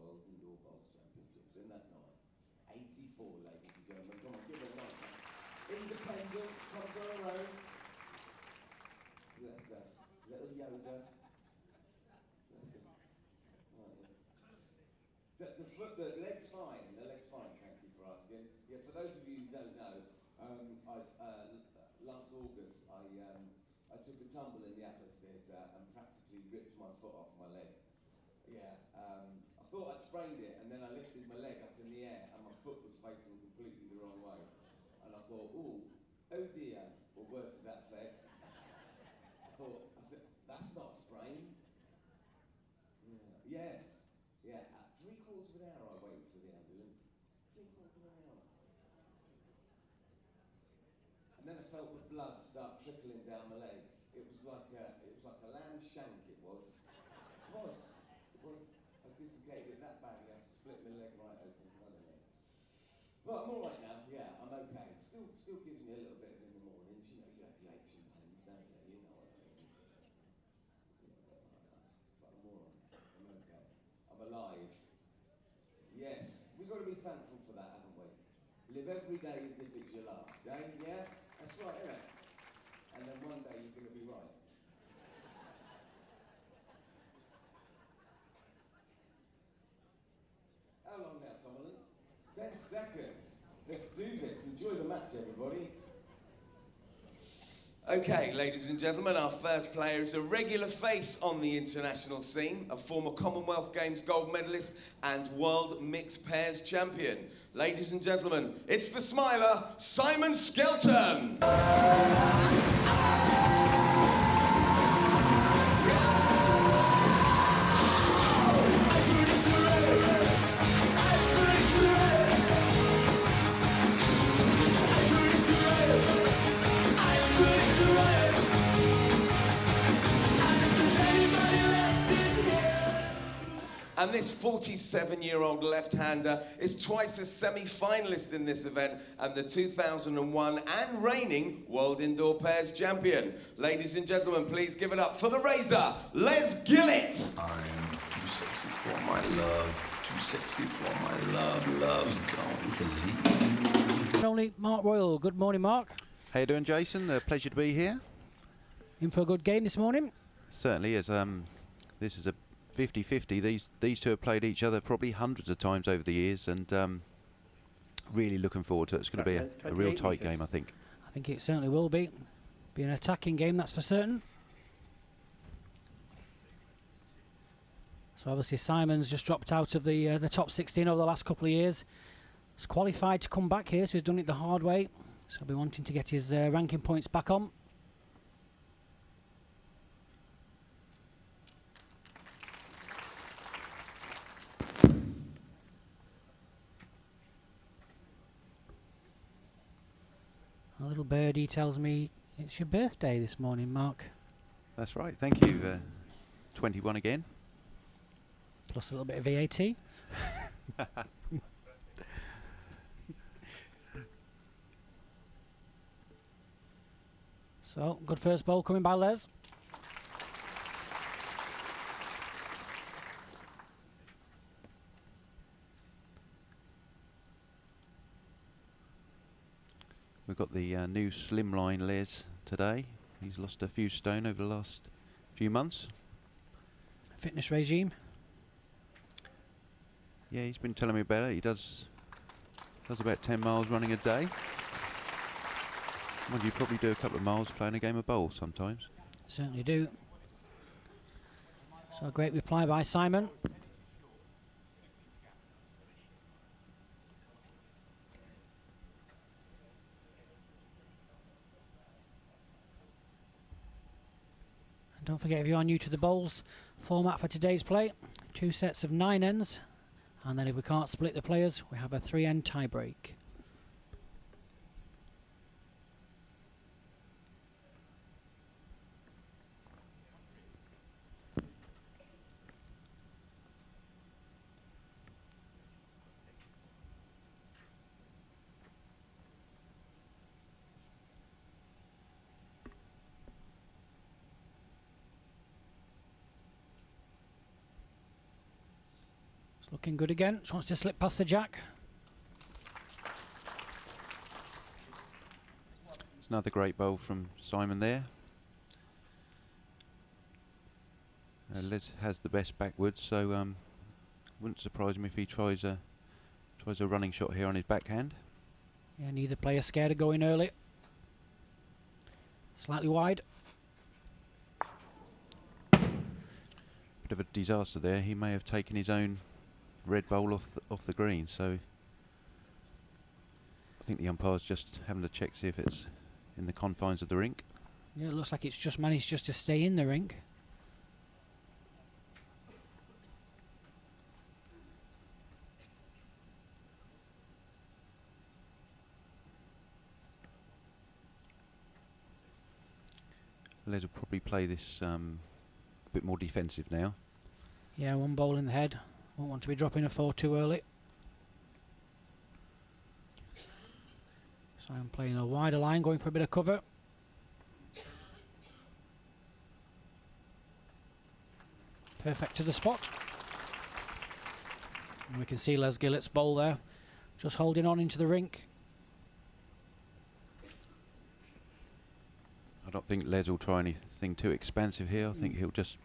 World Indoor Bowls Championships. Isn't that nice? 84, ladies and gentlemen. Come on, give it a nice hand. Independent, comes on her own. Bless her. Little yoga. Bless her. Right, the leg's fine. The leg's fine, thank you for asking. Yeah, for those of you who don't know, last August I took a tumble in the Atlas Theatre and practically ripped my foot off my leg. Yeah, I thought I'd sprained it, and then I lifted my leg up in the air and my foot was facing completely the wrong way. And I thought, oh dear, or worse to that effect. I said, that's not a sprain. Yeah. Yes, yeah, at 3/4 of an hour I waited for the ambulance. 3/4 of an hour. And then I felt the blood start trickling down my leg. It was like a lamb's shank, it was. I dislocated it that badly, I split my leg right open, I don't know. But I'm all right now, yeah, I'm okay. Still gives me a little bit in the mornings, you know, you have your aches and pains, don't you? You know what I mean. But I'm all right, I'm okay. I'm alive. Yes, we've got to be thankful for that, haven't we? Live every day as if it's your last, eh? Yeah? That's right, isn't it? And then one day you're going to be right. How long now, Tomlins? 10 seconds. Let's do this. Enjoy the match, everybody. Okay, ladies and gentlemen, our first player is a regular face on the international scene, a former Commonwealth Games gold medalist and World Mixed Pairs champion. Ladies and gentlemen, it's the Smiler, Simon Skelton. And this 47-year-old left-hander is twice a semi-finalist in this event and the 2001 and reigning World Indoor Pairs champion. Ladies and gentlemen, please give it up for the Razor, Les Gillett. I'm too sexy for my love, too sexy for my love, love's going to leave. Only Mark Royal. Good morning, Mark. How you doing, Jason? A pleasure to be here. In for a good game this morning? Certainly is. This is a 50-50. These two have played each other probably hundreds of times over the years, and really looking forward to it. It's going to be a real tight game, I think. I think it certainly will be. Be an attacking game, that's for certain. So obviously Simon's just dropped out of the top 16 over the last couple of years. He's qualified to come back here, so he's done it the hard way. So he'll be wanting to get his ranking points back on. A little birdie tells me it's your birthday this morning, Mark. That's right, thank you. 21 again. Plus a little bit of VAT. So, good first ball coming by Les. We've got the new slimline Les today. He's lost a few stone over the last few months. Fitness regime. Yeah, he's been telling me about it. He does about 10 miles running a day. Well, you probably do a couple of miles playing a game of bowl sometimes. Certainly do. So a great reply by Simon. And don't forget, if you are new to the bowls format for today's play, 2 sets of 9 ends, and then if we can't split the players, we have a 3-end tie break. Looking good again. Just wants to slip past the jack. It's another great bowl from Simon there. Les has the best backwards, so wouldn't surprise me if he tries a running shot here on his backhand. Yeah, neither player scared of going early. Slightly wide. Bit of a disaster there. He may have taken his own red bowl off the green, so I think the umpire's just having to check, see if it's in the confines of the rink. Yeah, it looks like it's just managed just to stay in the rink. Les will probably play this a bit more defensive now. Yeah, one ball in the head. Won't want to be dropping a 4 too early. So I'm playing a wider line, going for a bit of cover. Perfect to the spot. And we can see Les Gillett's bowl there, just holding on into the rink. I don't think Les will try anything too expansive here. I think he'll just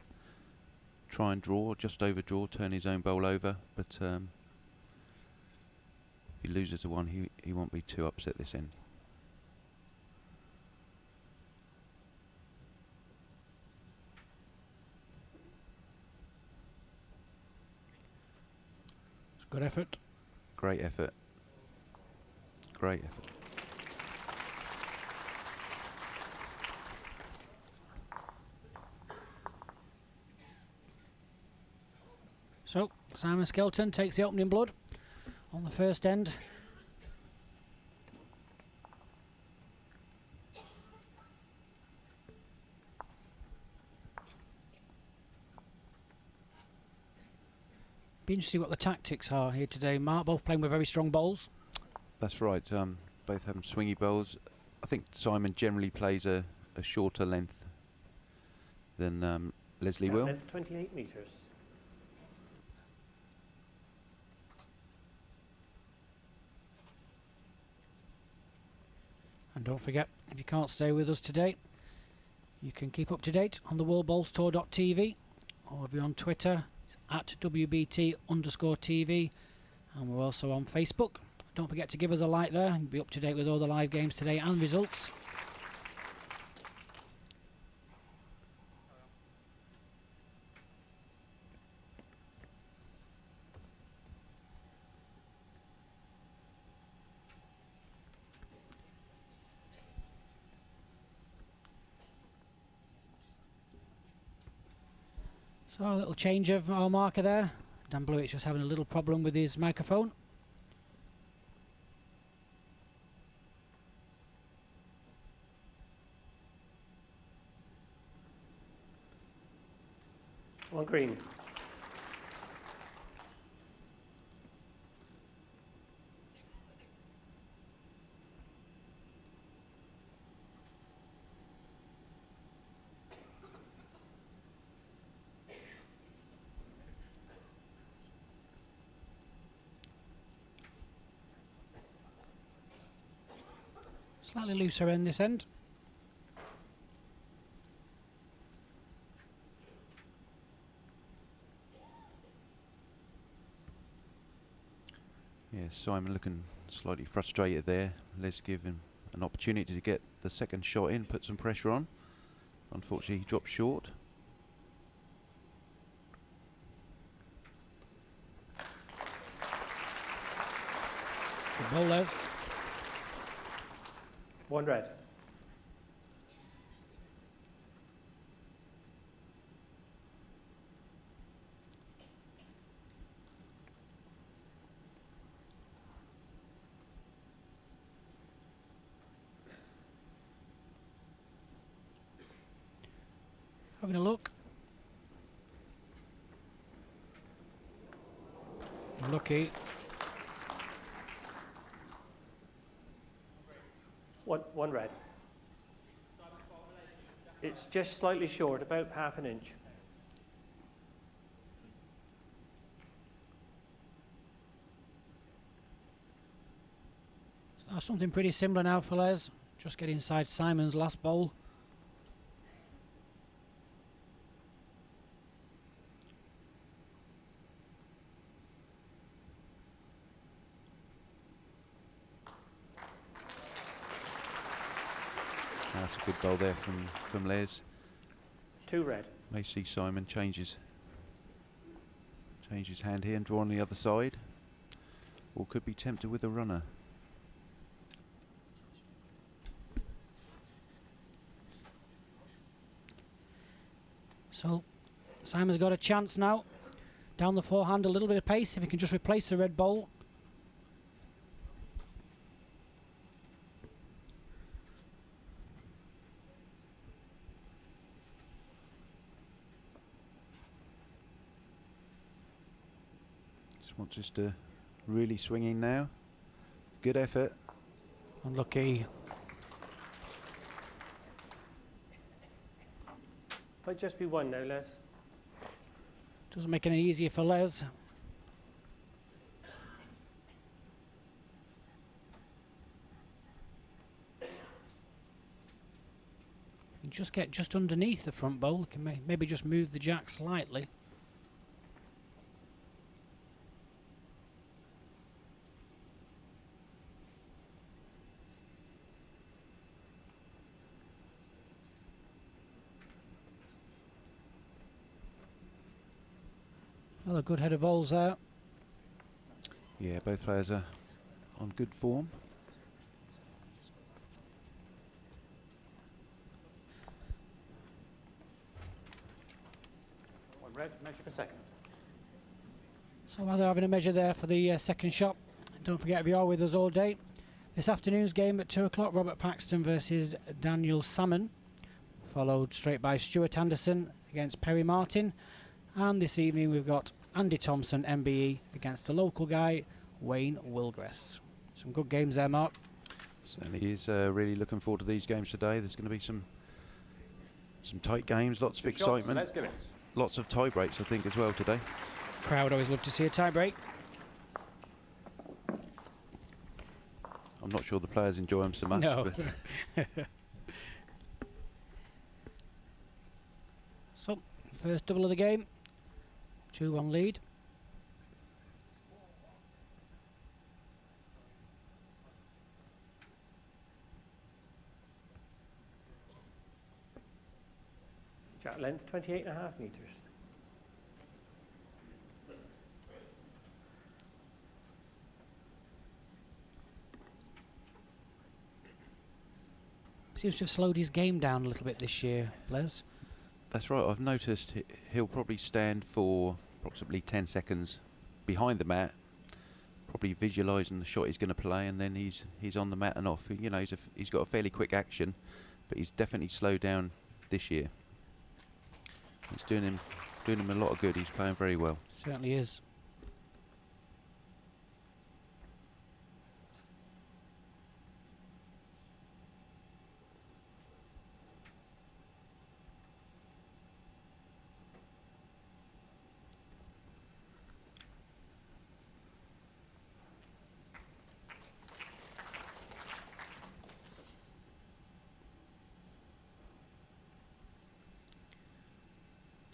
try and draw, just overdraw, turn his own bowl over. But if he loses to one, he won't be too upset this end. It's good effort. Great effort. Great effort. So, Simon Skelton takes the opening blood on the first end. Be interesting to see what the tactics are here today, Mark. Both playing with very strong bowls. That's right. Both have swingy bowls. I think Simon generally plays a shorter length than Leslie will. Length 28 metres. And don't forget, if you can't stay with us today, you can keep up to date on the worldbowlstour.tv, or if you're on Twitter, it's at WBT_TV, and we're also on Facebook. Don't forget to give us a like there and be up to date with all the live games today and results. So a little change of our marker there. Dan Blewett's just having a little problem with his microphone. On green. Slightly looser end this end. Yeah, Simon looking slightly frustrated there. Let's give him an opportunity to get the second shot in, put some pressure on. Unfortunately, he dropped short. Good ball, Les. One red. Having a look. Lucky. One red. It's just slightly short, about half an inch. Something pretty similar now for Les. Just get inside Simon's last bowl. That's a good bowl there from Les. 2 red. May see Simon change his hand here and draw on the other side, or could be tempted with a runner. So Simon's got a chance now. Down the forehand, a little bit of pace if he can just replace the red bowl. Just wants us to really swing in now. Good effort. Unlucky. Might just be 1 now, Les. Doesn't make it any easier for Les. You can just get just underneath the front bowl. You can maybe just move the jack slightly. Well, a good head of bowls there. Yeah, both players are on good form. One red, measure for second. So while they're having a measure there for the second shot, don't forget if you are with us all day, this afternoon's game at 2 o'clock, Robert Paxton versus Daniel Salmon, followed straight by Stuart Anderson against Perry Martin. And this evening we've got Andy Thompson, MBE, against the local guy, Wayne Wilgress. Some good games there, Mark. Certainly is. Really looking forward to these games today. There's going to be some tight games, lots of excitement, Let's give it. lots of tie breaks, I think, as well today. Crowd always love to see a tie break. I'm not sure the players enjoy them so much. No. But So, first double of the game. 2-1 lead. Jack length 28.5 metres. Seems to have slowed his game down a little bit this year, Les. that's right. I've noticed he'll probably stand for approximately 10 seconds behind the mat, probably visualising the shot he's going to play, and then he's on the mat and off. You know, he's got a fairly quick action, but he's definitely slowed down this year. It's doing him a lot of good. He's playing very well. Certainly is.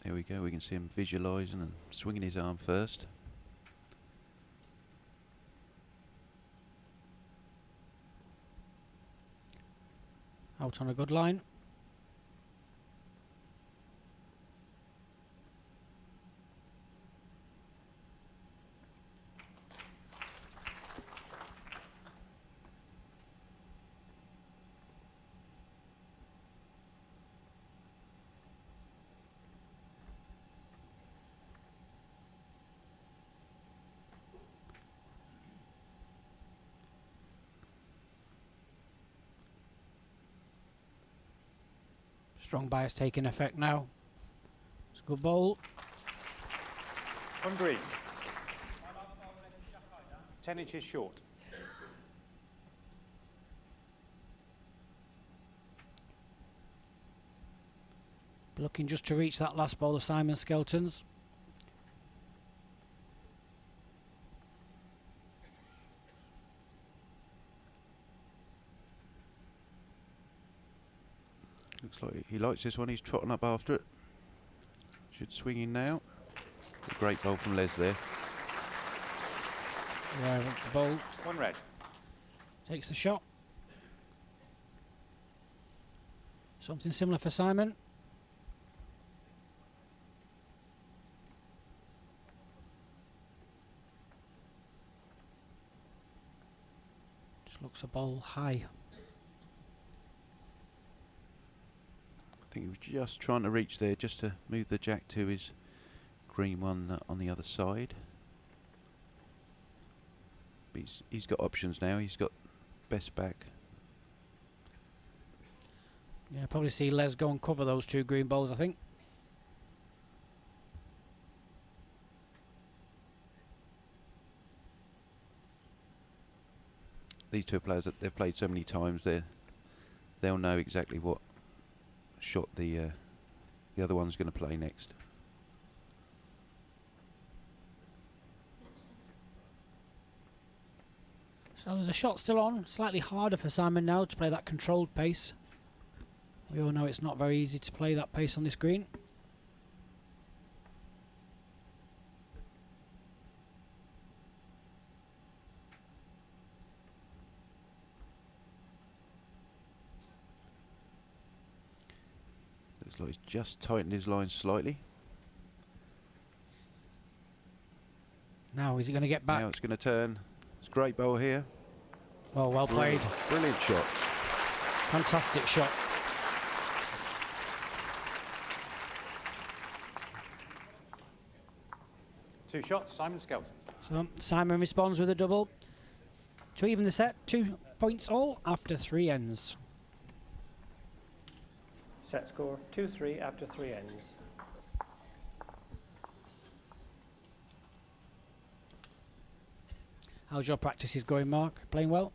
There we go. We can see him visualising and swinging his arm first. Out on a good line. Strong bias taking effect now. It's a good bowl. On green. 10 inches short. Looking just to reach that last ball of Simon Skelton's. Looks like he likes this one. He's trotting up after it. Should swing in now. A great bowl from Les there. Yeah, the ball 1 red. takes the shot. Something similar for Simon. Just looks a bowl high. I think he was just trying to reach there, just to move the jack to his green one on the other side. But he's got options now. He's got best back. Yeah, probably see Les go and cover those 2 green balls, I think. These 2 players that they've played so many times, they'll know exactly what shot the other one's going to play next. So there's a shot still on. Slightly harder for Simon now to play that controlled pace. We all know it's not very easy to play that pace on this green. Looks like he's just tightened his line slightly. Now, is he going to get back? Now it's going to turn. It's a great bowl here. Oh, well played. Brilliant shot. Fantastic shot. Two shots, Simon Skelton. So Simon responds with a double to even the set. 2 points all after 3 ends. Set score 2-3 after 3 ends. How's your practices going, Mark? Playing well?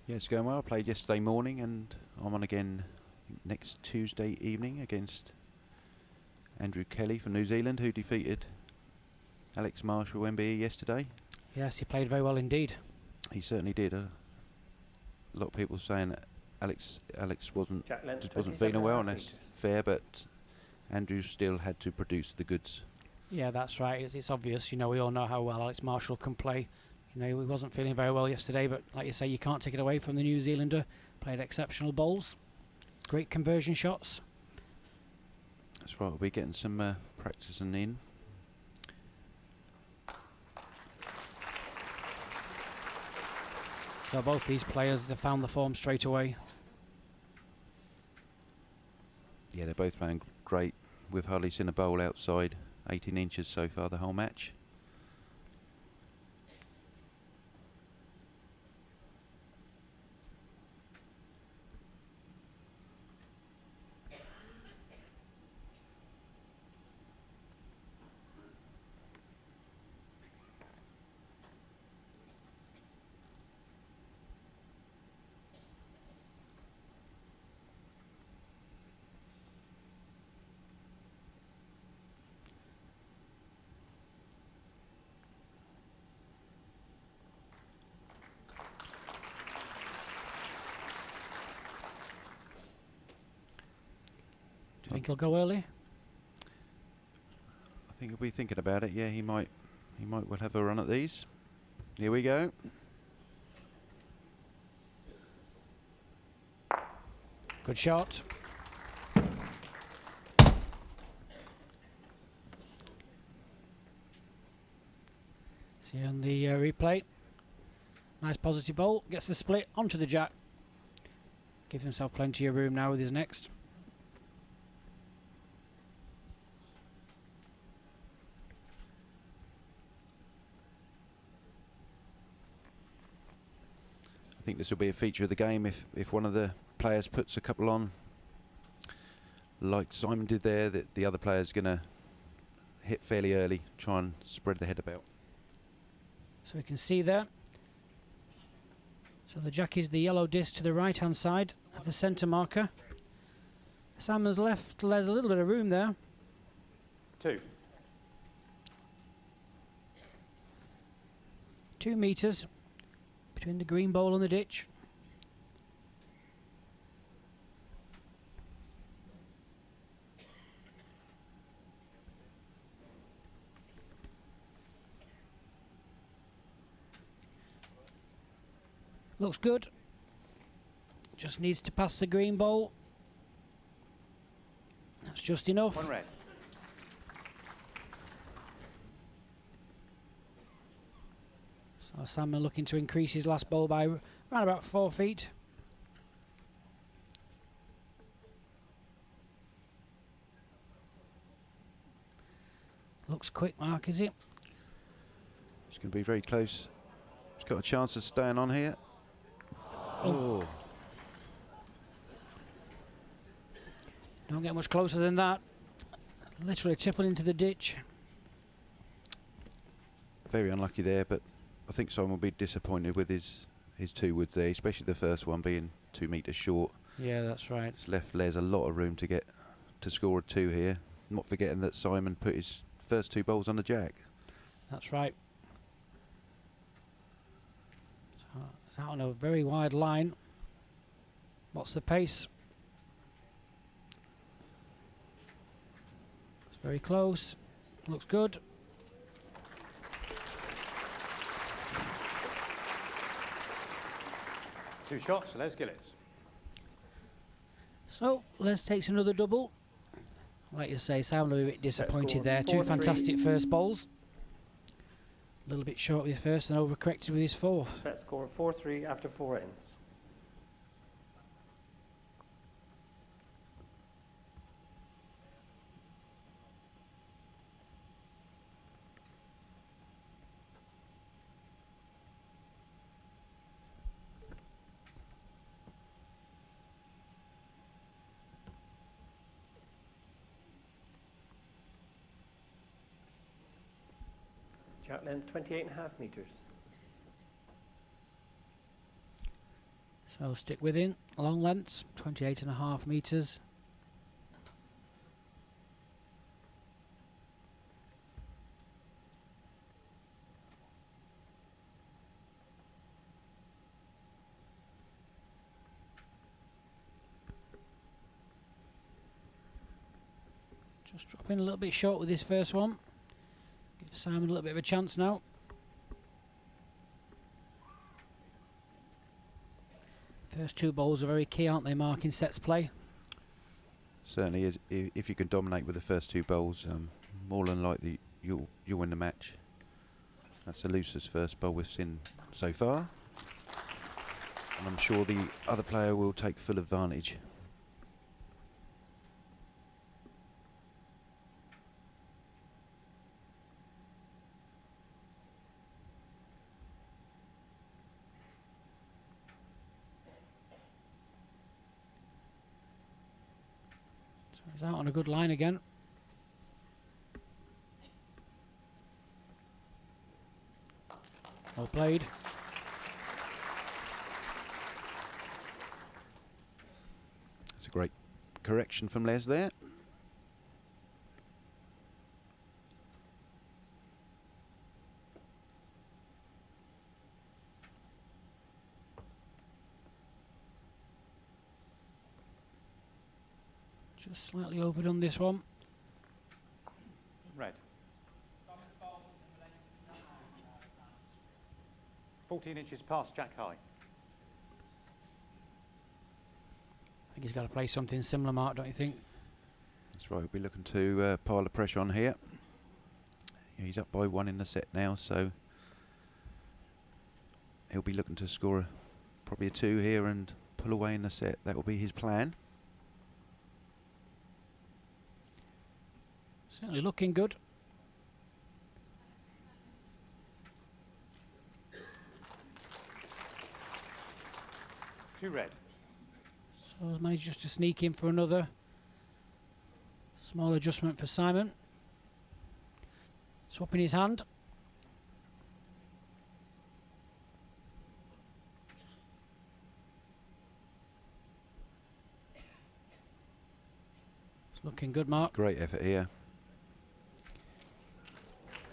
Yeah, it's going well. I played yesterday morning and I'm on again next Tuesday evening against Andrew Kelly from New Zealand, who defeated Alex Marshall MBE yesterday. Yes, he played very well indeed. He certainly did. A lot of people saying that Alex wasn't Jack length just wasn't 27.5 feeling well, and that's metres. fair, but Andrew still had to produce the goods. Yeah, that's right. It's obvious. You know, we all know how well Alex Marshall can play. You know, he wasn't feeling very well yesterday, but like you say, you can't take it away from the New Zealander. Played exceptional bowls. Great conversion shots. That's right, we'll be getting some practicing in. So both these players, they found the form straight away. Yeah, they're both playing great. We've hardly seen a bowl outside 18 inches so far the whole match. Do you think he'll go early? I think he'll be thinking about it. Yeah, he might well have a run at these. Here we go. Good shot. See on the replay. Nice positive bowl. Gets the split onto the jack. Gives himself plenty of room now with his next. I think this will be a feature of the game if one of the players puts a couple on, like Simon did there, that the other player's going to hit fairly early, try and spread the head about. So we can see there. So the jack is the yellow disc to the right hand side of the centre marker. Simon's left Les a little bit of room there. 2. 2 metres between the green bowl and the ditch. Looks good. Just needs to pass the green ball. That's just enough. 1 red. So Salmon looking to increase his last ball by around about 4 feet. Looks quick, Mark, is it? It's going to be very close. He's got a chance of staying on here. Oh. Don't get much closer than that. Literally chipping into the ditch. Very unlucky there, but I think Simon will be disappointed with his 2 woods there, especially the first one being 2 metres short. Yeah, that's right. It's left Les a lot of room to get to score a 2 here. Not forgetting that Simon put his first 2 bowls on the jack. That's right. So it's out on a very wide line. What's the pace? It's very close. Looks good. Two shots, Les Gillett. So Les takes another double. Like you say, Simon will be a bit disappointed there. 2 fantastic first bowls. A little bit short with his first and overcorrected with his fourth. Set score 4-3 after 4 ends. Jack length 28.5 metres. So stick within. Long lengths, 28.5 metres. Just dropping a little bit short with this first one. Give Simon a little bit of a chance now. First 2 bowls are very key, aren't they, Mark, in sets play? Certainly is. If you can dominate with the first 2 bowls, more than likely you'll win the match. That's the loosest first bowl we've seen so far, and I'm sure the other player will take full advantage. He's out on a good line again. Well played. That's a great correction from Les there. Just slightly overdone this one. Red. 14 inches past Jack high. I think he's got to play something similar, Mark, don't you think? That's right, we'll be looking to pile the pressure on here. He's up by 1 in the set now, so he'll be looking to score probably a 2 here and pull away in the set. That will be his plan. Certainly looking good. Two red. So he's managed just to sneak in for another small adjustment for Simon. Swapping his hand. It's looking good, Mark. Great effort here.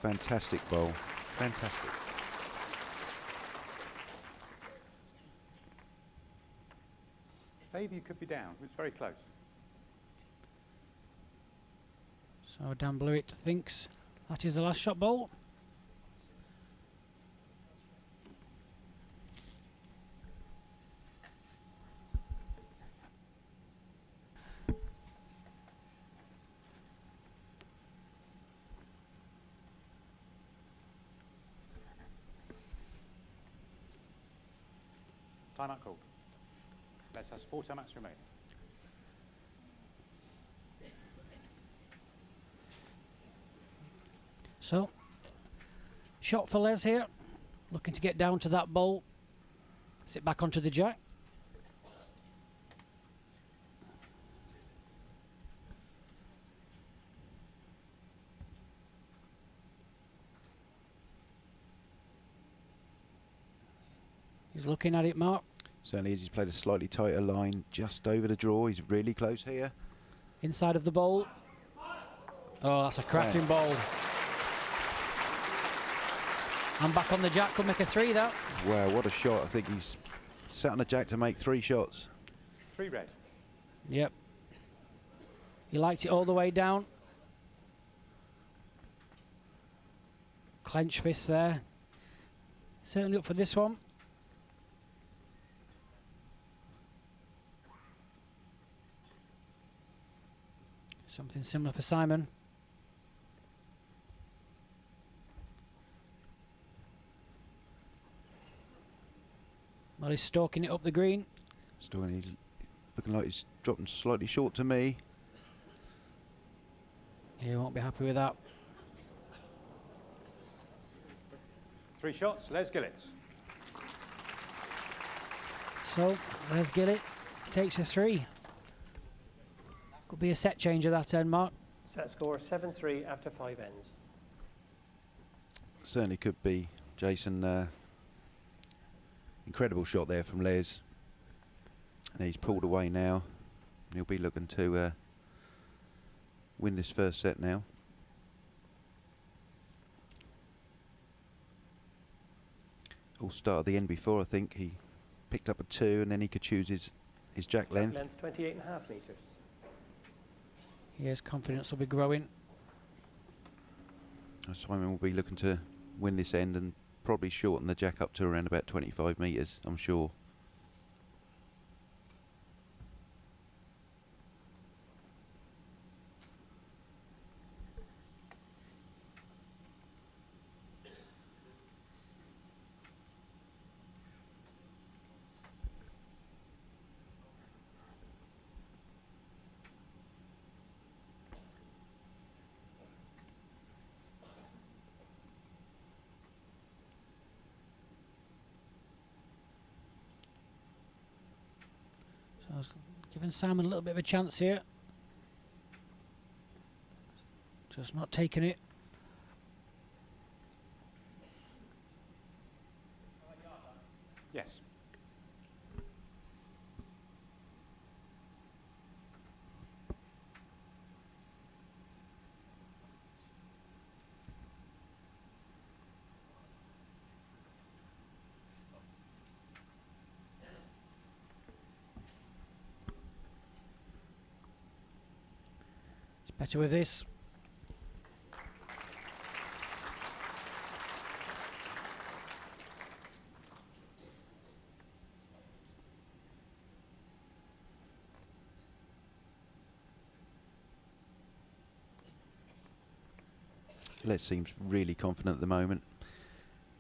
Fantastic bowl. Fantastic. Fabian could be down. It's very close. So Dan Blewett thinks that is the last shot ball. Timeout called. Les has 4 timeouts remaining. So, shot for Les here. Looking to get down to that bowl. Sit back onto the jack. He's looking at it, Mark. Certainly is. He's played a slightly tighter line just over the draw. He's really close here. Inside of the bowl. Oh, that's a cracking bowl. And back on the jack, could make a 3 that. Wow, what a shot. I think he's sat on the jack to make 3 shots. 3 red. Yep. He liked it all the way down. Clench fist there. Certainly up for this one. Something similar for Simon. Well, he's stalking it up the green. He's looking like he's dropping slightly short to me. He won't be happy with that. 3 shots, Les Gillett. So, there's Gillett. Takes a 3. Could be a set change at that end, Mark. Set score 7-3 after 5 ends. Certainly could be, Jason. Incredible shot there from Les. And he's pulled away now. He'll be looking to win this first set now. All start at the end before, I think. He picked up a 2 and then he could choose his jack length. Length 28.5 metres. Yes, confidence will be growing. Simon will be looking to win this end and probably shorten the jack up to around about 25 metres, I'm sure. So I was giving Simon a little bit of a chance here. Just not taking it. Yes. It's better with this. Gillett seems really confident at the moment.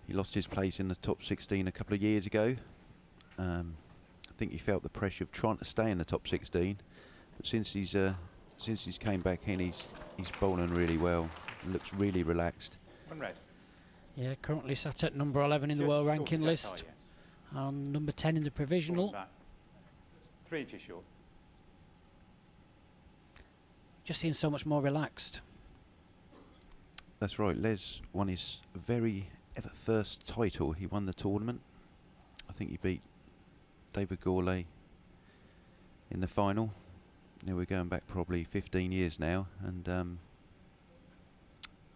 He lost his place in the top 16 a couple of years ago. I think he felt the pressure of trying to stay in the top 16, but since he's came back in, he's bowling really well. Looks really relaxed. 1 red. Yeah, currently sat at number 11 in the Just world short ranking of jack list. high, yes. And number 10 in the provisional. Back. 3 inches short. Just seems so much more relaxed. That's right, Les won his very ever first title. He won the tournament. I think he beat David Gourlay in the final. Now we're going back probably 15 years now, and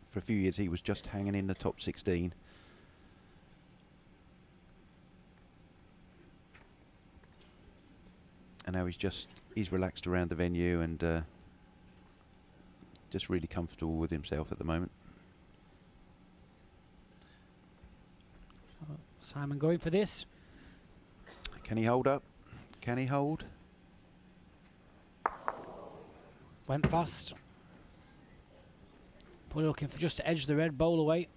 for a few years he was just hanging in the top 16. And now he's relaxed around the venue and just really comfortable with himself at the moment. Simon going for this. Can he hold up? Can he hold? Went fast. Probably looking for just to edge the red bowl away.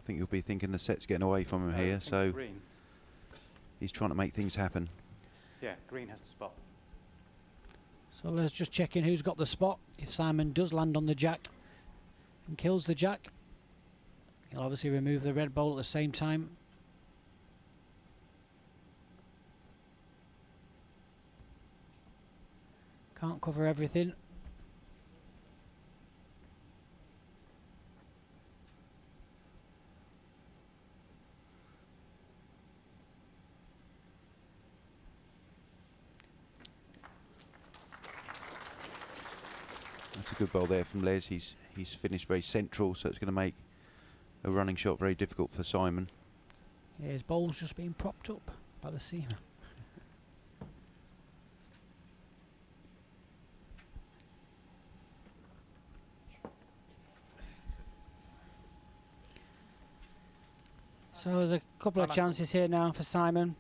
I think you'll be thinking the set's getting away from him No, I here, think so it's green. he's trying to make things happen. Yeah, green has the spot. So let's just check in who's got the spot. If Simon does land on the jack and kills the jack, he'll obviously remove the red bowl at the same time. Can't cover everything. That's a good bowl there from Les. He's finished very central, so it's going to make a running shot very difficult for Simon. Yeah, his bowl's just being propped up by the seamer. So there's a couple of chances here now for Simon.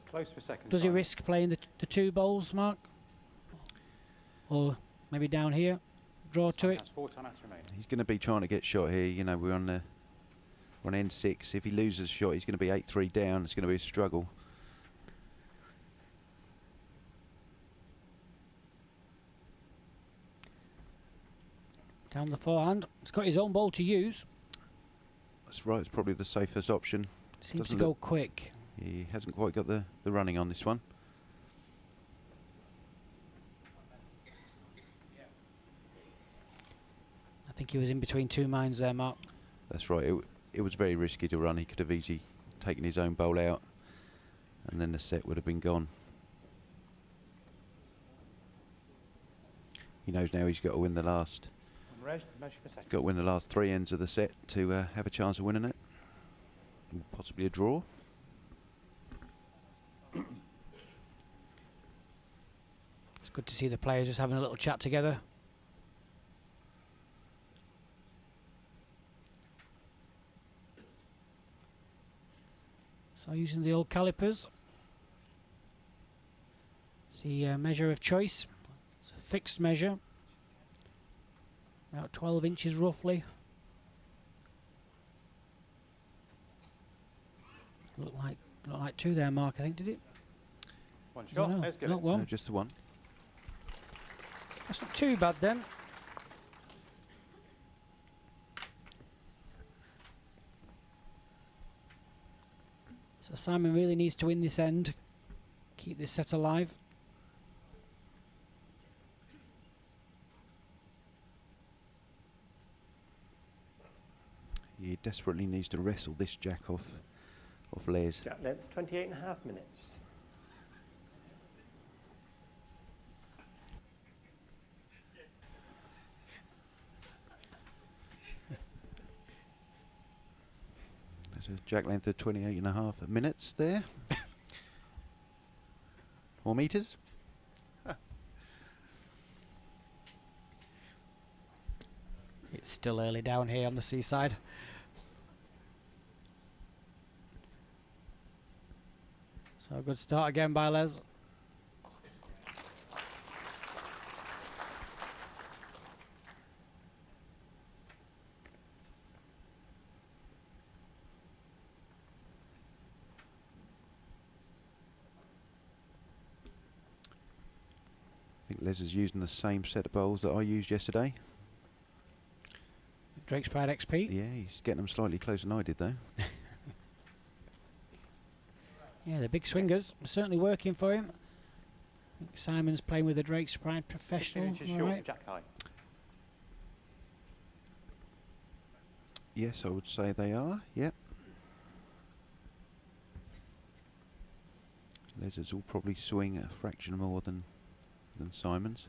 Close for second. Does he Simon. risk playing the two bowls, Mark? Or maybe down here, draw to Simon it? has 4 timeouts remaining. He's going to be trying to get shot here. You know, we're on N6. If he loses a shot, he's going to be 8-3 down. It's going to be a struggle. Down the forehand. He's got his own bowl to use. That's right. It's probably the safest option. Seems Doesn't to go look- quick. He hasn't quite got the running on this one. I think he was in between two minds there, Mark. That's right. It was very risky to run. He could have easily taken his own bowl out, and then the set would have been gone. He knows now he's got to win the last. Measure for second. Got to win the last 3 ends of the set to have a chance of winning it, and possibly a draw. It's good to see the players just having a little chat together. So using the old calipers. It's the measure of choice. It's a fixed measure. About 12 inches roughly. Looked like two there, Mark, I think, did it? One shot. No, There's not Gillett. one. No, just the one. That's not too bad then. So Simon really needs to win this end, keep this set alive. He desperately needs to wrestle this jack off Les. Jack length 28.5 minutes. There's a jack length of 28.5 minutes there. Or meters. It's still early down here on the seaside. So a good start again by Les. I think Les is using the same set of bowls that I used yesterday. Drake's Pride XP. Yeah, he's getting them slightly closer than I did though. Yeah, the big swingers are certainly working for him. I think Simon's playing with the Drake's Pride 16 Professional. inches all short right. for Jack High. Yes, I would say they are. Yep. Les will probably swing a fraction more than Simon's.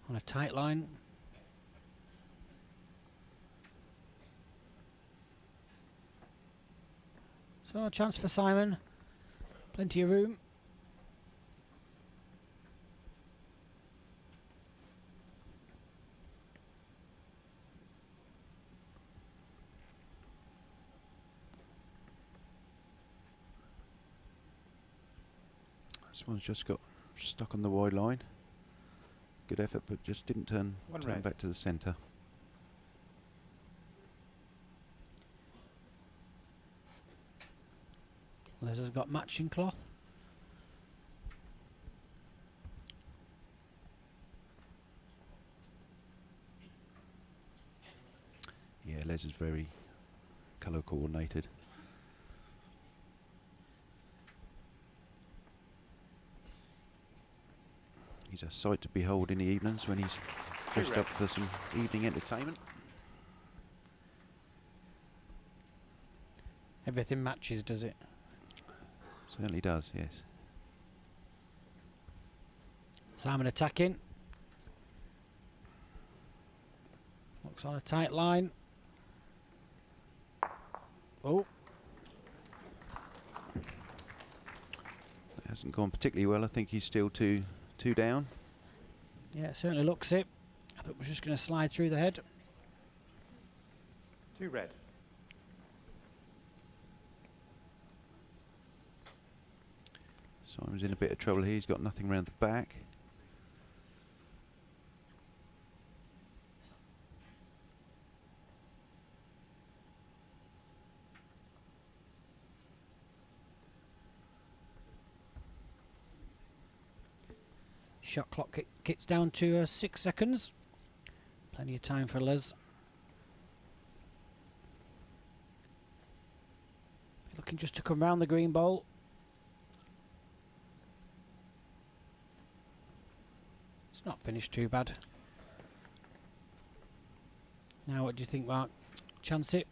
On a tight line. So a chance for Simon. Plenty of room. This one's just got stuck on the wide line. Good effort, but just didn't turn One red. back to the centre. Les has got matching cloth. Yeah, Les is very colour coordinated. He's a sight to behold in the evenings when he's dressed up for some evening entertainment. Everything matches, does it? Certainly does, yes. Simon attacking. Looks on a tight line. Oh. It hasn't gone particularly well. I think he's still two down. Yeah, it certainly looks it. I thought it was just going to slide through the head. 2 red. Simon's in a bit of trouble here. He's got nothing round the back. Shot clock kicks down to 6 seconds. Plenty of time for Les. Looking just to come round the green bowl. It's not finished too bad. Now what do you think, Mark? Chance it?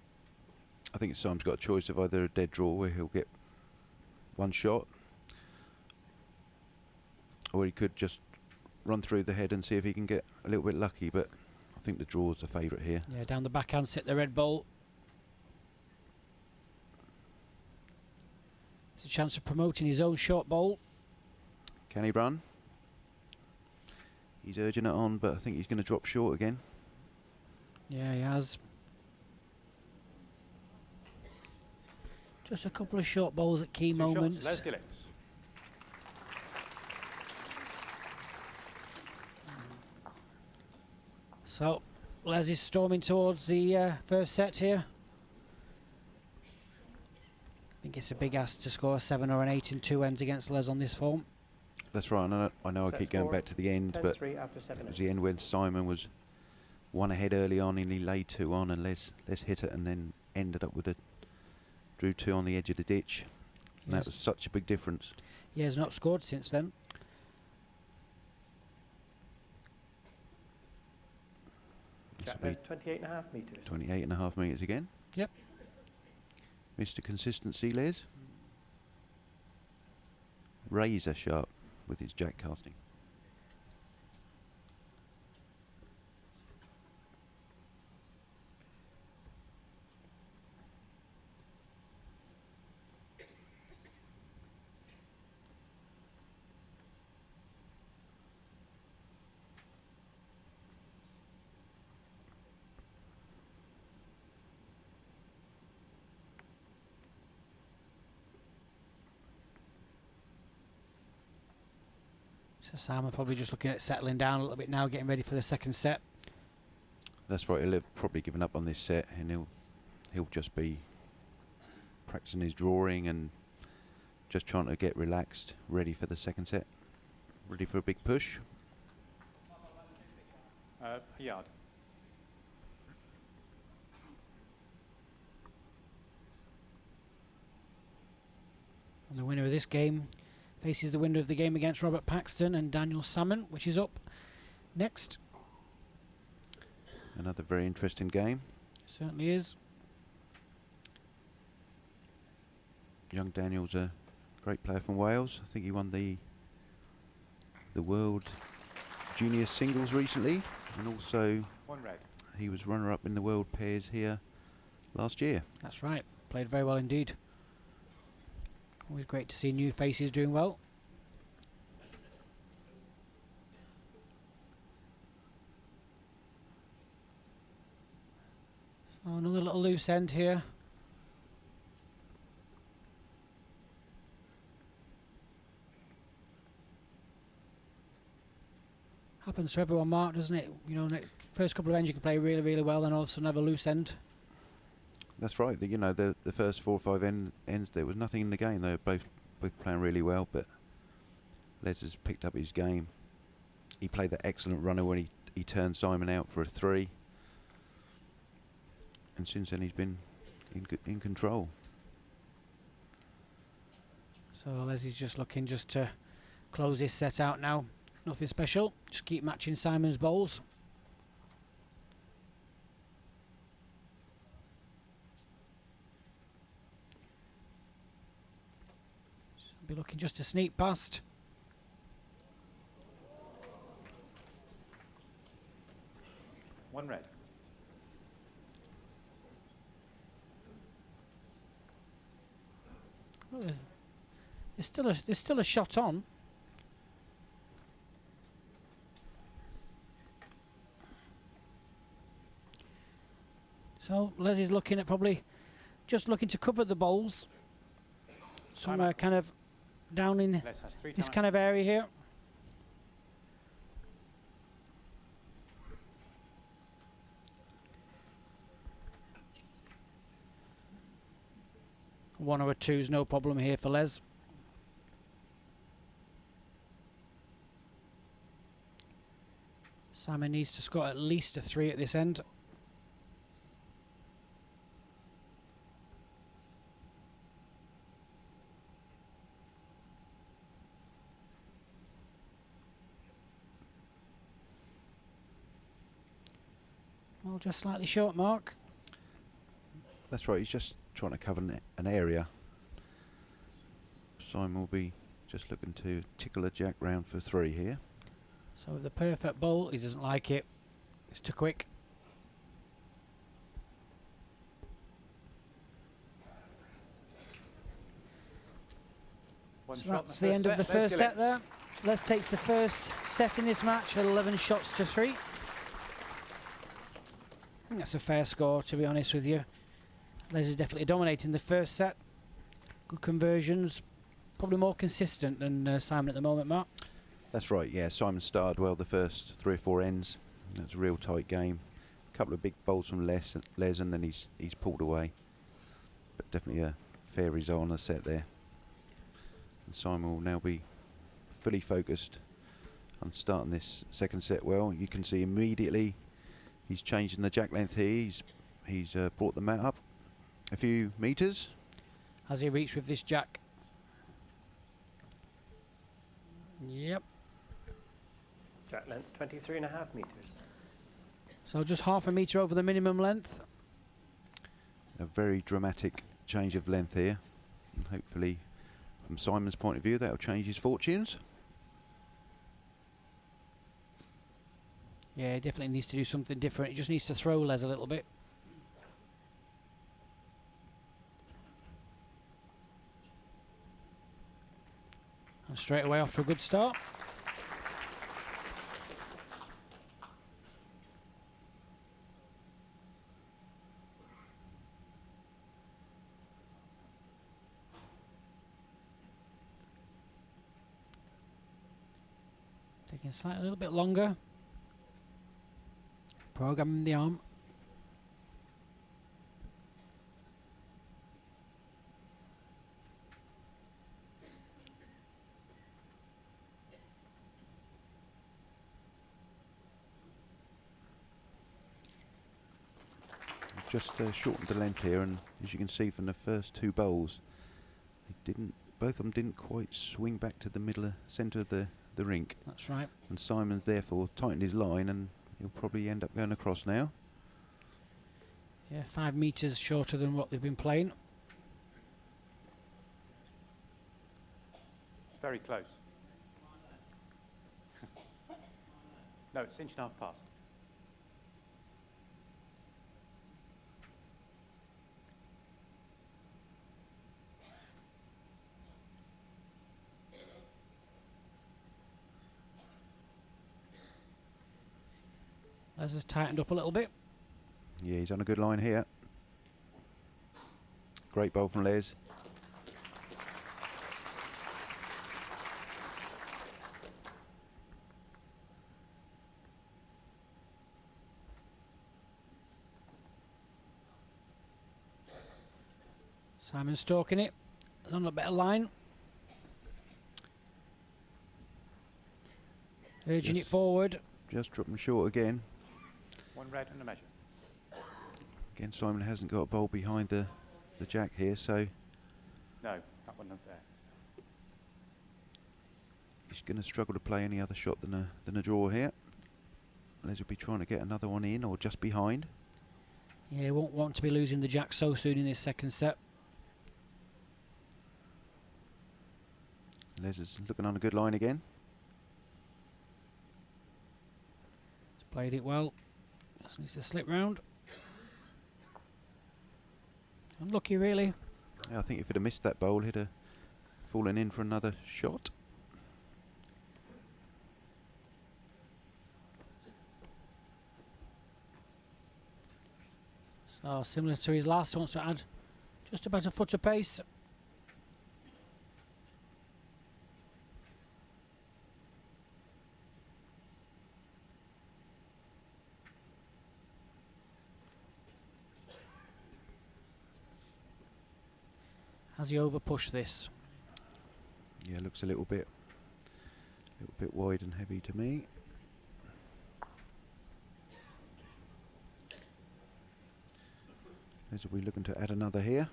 I think Simon's got a choice of either a dead draw where he'll get one shot, or he could just run through the head and see if he can get a little bit lucky, but I think the draw's the favourite here. Yeah, down the backhand sit the red bowl. It's a chance of promoting his own short bowl. Can he run? He's urging it on, but I think he's going to drop short again. Yeah, he has. Just a couple of short bowls at key 2 moments. shots, Les Gillett. So, Les is storming towards the first set here. I think it's a big ask to score a 7 or an 8 in 2 ends against Les on this form. That's right. I know I Set keep going score, back to the end, but 10-3 after 7 it was the end when Simon was 1 ahead early on and he laid 2 on, and Les hit it and then ended up with drew 2 on the edge of the ditch. And Yes. that was such a big difference. He has not scored since then. Jack Red's 28.5 metres. 28.5 metres again. Yep. Mr. Consistency, Les. Razor sharp with his jack casting. So Simon probably just looking at settling down a little bit now, getting ready for the second set. That's right. He'll have probably given up on this set, and he'll just be practicing his drawing and just trying to get relaxed, ready for the second set, ready for a big push. A yard. And the winner of this game faces the winner of the game against Robert Paxton and Daniel Salmon, which is up next. Another very interesting game. Certainly is. Young Daniel's a great player from Wales. I think he won the World Junior Singles recently, and also 1 red. he was runner-up in the World Pairs here last year. That's right. Played very well indeed. Always great to see new faces doing well. So another little loose end here. Happens to everyone, Mark, doesn't it? You know, first couple of ends you can play really, really well, then all of a sudden have a loose end. That's right. You know, the first 4 or 5 ends, there was nothing in the game. They were both playing really well, but Les has picked up his game. He played that excellent runner when he turned Simon out for a 3. And since then he's been in control. So Les is just looking just to close this set out now. Nothing special. Just keep matching Simon's bowls. Be looking just to sneak past. One red. Well, there's still a shot on. So Les is looking at probably just looking to cover the bowls. Somewhere kind of down in this kind of area here. One or a two's no problem here for Les. Simon needs to score at least a 3 at this end. Well, just slightly short mark. That's right, he's just trying to cover an area. Simon will be just looking to tickle a jack round for 3 here. So with the perfect bowl, he doesn't like it. It's too quick. One So shot. that's the end of the first set there. Les takes the first set in this match at 11 shots to 3. I think that's a fair score, to be honest with you. Les is definitely dominating the first set. Good conversions. Probably more consistent than Simon at the moment, Mark. That's right, yeah. Simon started well the first 3 or 4 ends. That's a real tight game. A couple of big bowls from Les and then he's pulled away. But definitely a fair result on the set there. And Simon will now be fully focused on starting this second set well. You can see immediately he's changing the jack length here. He's brought the mat up a few metres. Has he reached with this jack? Yep. Jack length 23.5 metres. So just half a metre over the minimum length. A very dramatic change of length here. And hopefully, from Simon's point of view, that will change his fortunes. Yeah, he definitely needs to do something different. He just needs to throw Les a little bit. And straight away off to a good start. Taking a little bit longer. Programming the arm. Just shortened the length here, and as you can see from the first 2 bowls, both of them didn't quite swing back to the middle centre of the rink. That's right. And Simon's therefore tightened his line, and he'll probably end up going across now. Yeah, 5 metres shorter than what they've been playing. Very close. No, it's 1.5 inches past. Les has tightened up a little bit. Yeah, he's on a good line here. Great bowl from Les. Simon stalking it. On a better line. Urging it forward. Just dropping short again. 1 red and a measure. Again, Simon hasn't got a bowl behind the jack here, so No, that one up there. he's going to struggle to play any other shot than a draw here. Les will be trying to get another one in or just behind. Yeah, he won't want to be losing the jack so soon in this second set. Les is looking on a good line again. He's played it well. Just needs to slip round. Unlucky, really. Yeah, I think if he'd have missed that bowl, he'd have fallen in for another shot. So similar to his last, wants to add just about a foot of pace. Has he overpushed this? Yeah, looks a little bit wide and heavy to me. Les will be looking to add another here.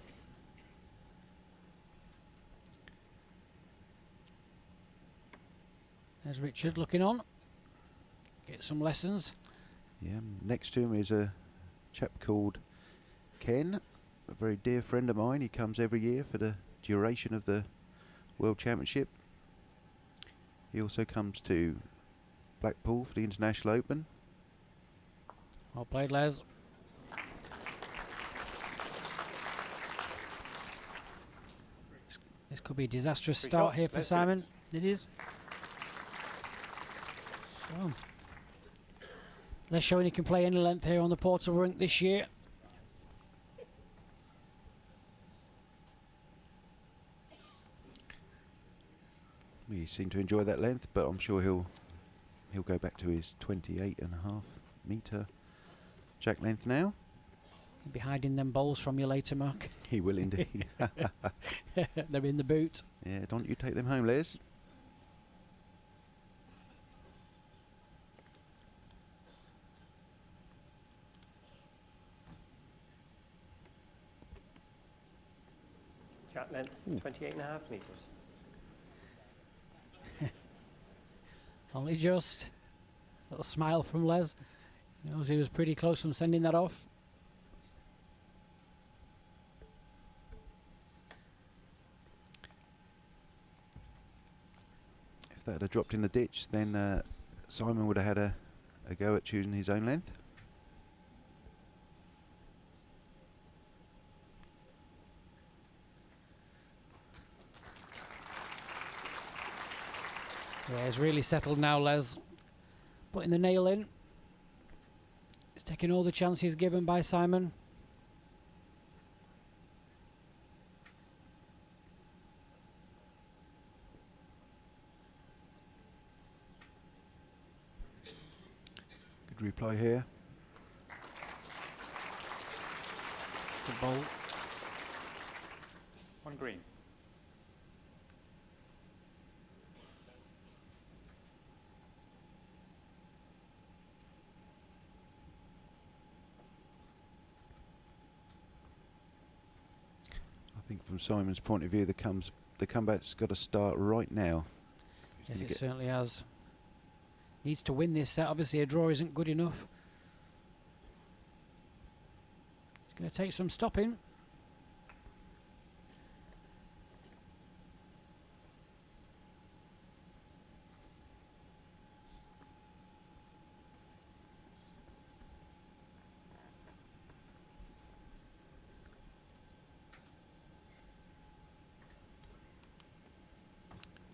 There's Richard looking on. Get some lessons. Yeah, next to him is a chap called Ken, a very dear friend of mine. He comes every year for the duration of the World Championship. He also comes to Blackpool for the International Open. Well played, Les. This could be a disastrous Three start shots, here for Les Simon. It is. So, Les showing he can play any length here on the Portal rink this year. He seemed to enjoy that length, but I'm sure he'll go back to his 28.5 metre jack length now. He'll be hiding them bowls from you later, Mark. He will indeed. They're in the boot. Yeah, don't you take them home, Les. Jack length, 28.5 metres. Only just. Little smile from Les. He knows he was pretty close from sending that off. If that had dropped in the ditch, then Simon would have had a go at choosing his own length. Yeah, he's really settled now, Les. Putting the nail in. He's taking all the chances given by Simon. Good reply here. Good bowl. 1 green. I think from Simon's point of view, the comeback's got to start right now. Yes, it certainly has. Needs to win this set. Obviously, a draw isn't good enough. It's going to take some stopping.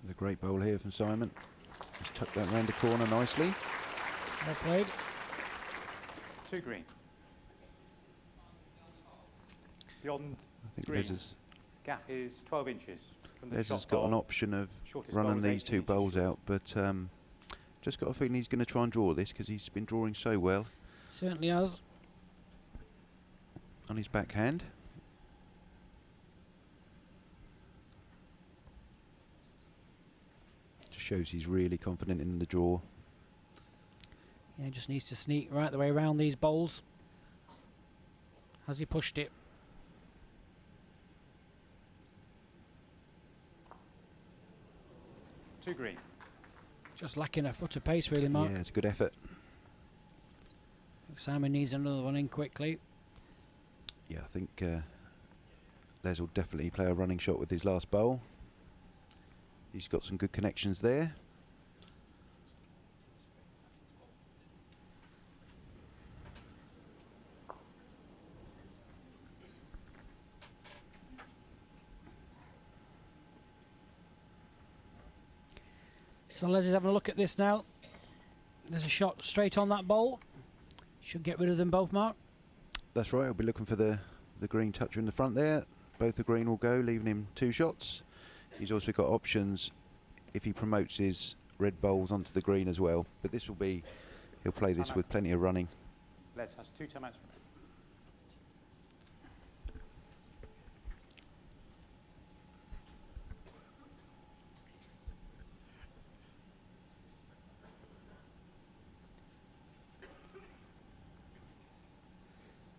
A great bowl here from Simon. Just tucked that round the corner nicely. Well played. 2 green. Beyond I think green, Les gap is 12 inches from the has shot got an bowl. option of Shortest bowl running is these 18 two inches bowls short. out, but just got a feeling he's going to try and draw this because he's been drawing so well Certainly has. on his backhand. shows he's really confident in the draw. Yeah, just needs to sneak right the way around these bowls. Has he pushed it? Two green. Just lacking a foot of pace, really, Mark. Yeah, it's a good effort. Simon needs another one in quickly. Yeah, I think Les will definitely play a running shot with his last bowl. He's got some good connections there. So Les is having a look at this now. There's a shot straight on that bowl. Should get rid of them both, Mark. That's right, I'll be looking for the green toucher in the front there. Both the green will go, leaving him 2 shots. He's also got options if he promotes his red bowls onto the green as well. But this will be, he'll play this with plenty of running. Les has 2 timeouts remaining.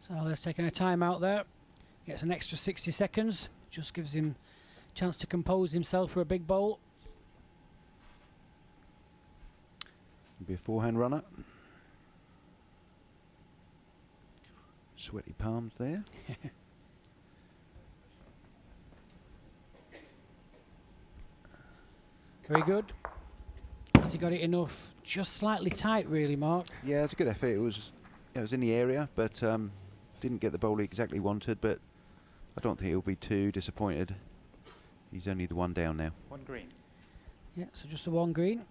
So Les taking a time out there. Gets an extra 60 seconds. Just gives him a chance to compose himself for a big bowl. Be a forehand runner. Sweaty palms there. Very good. Has he got it enough? Just slightly tight, really, Mark. Yeah, it's a good effort. It was in the area, but didn't get the bowl he exactly wanted. But I don't think he'll be too disappointed. He's only the one down now. 1 green. Yeah, so just the 1 green.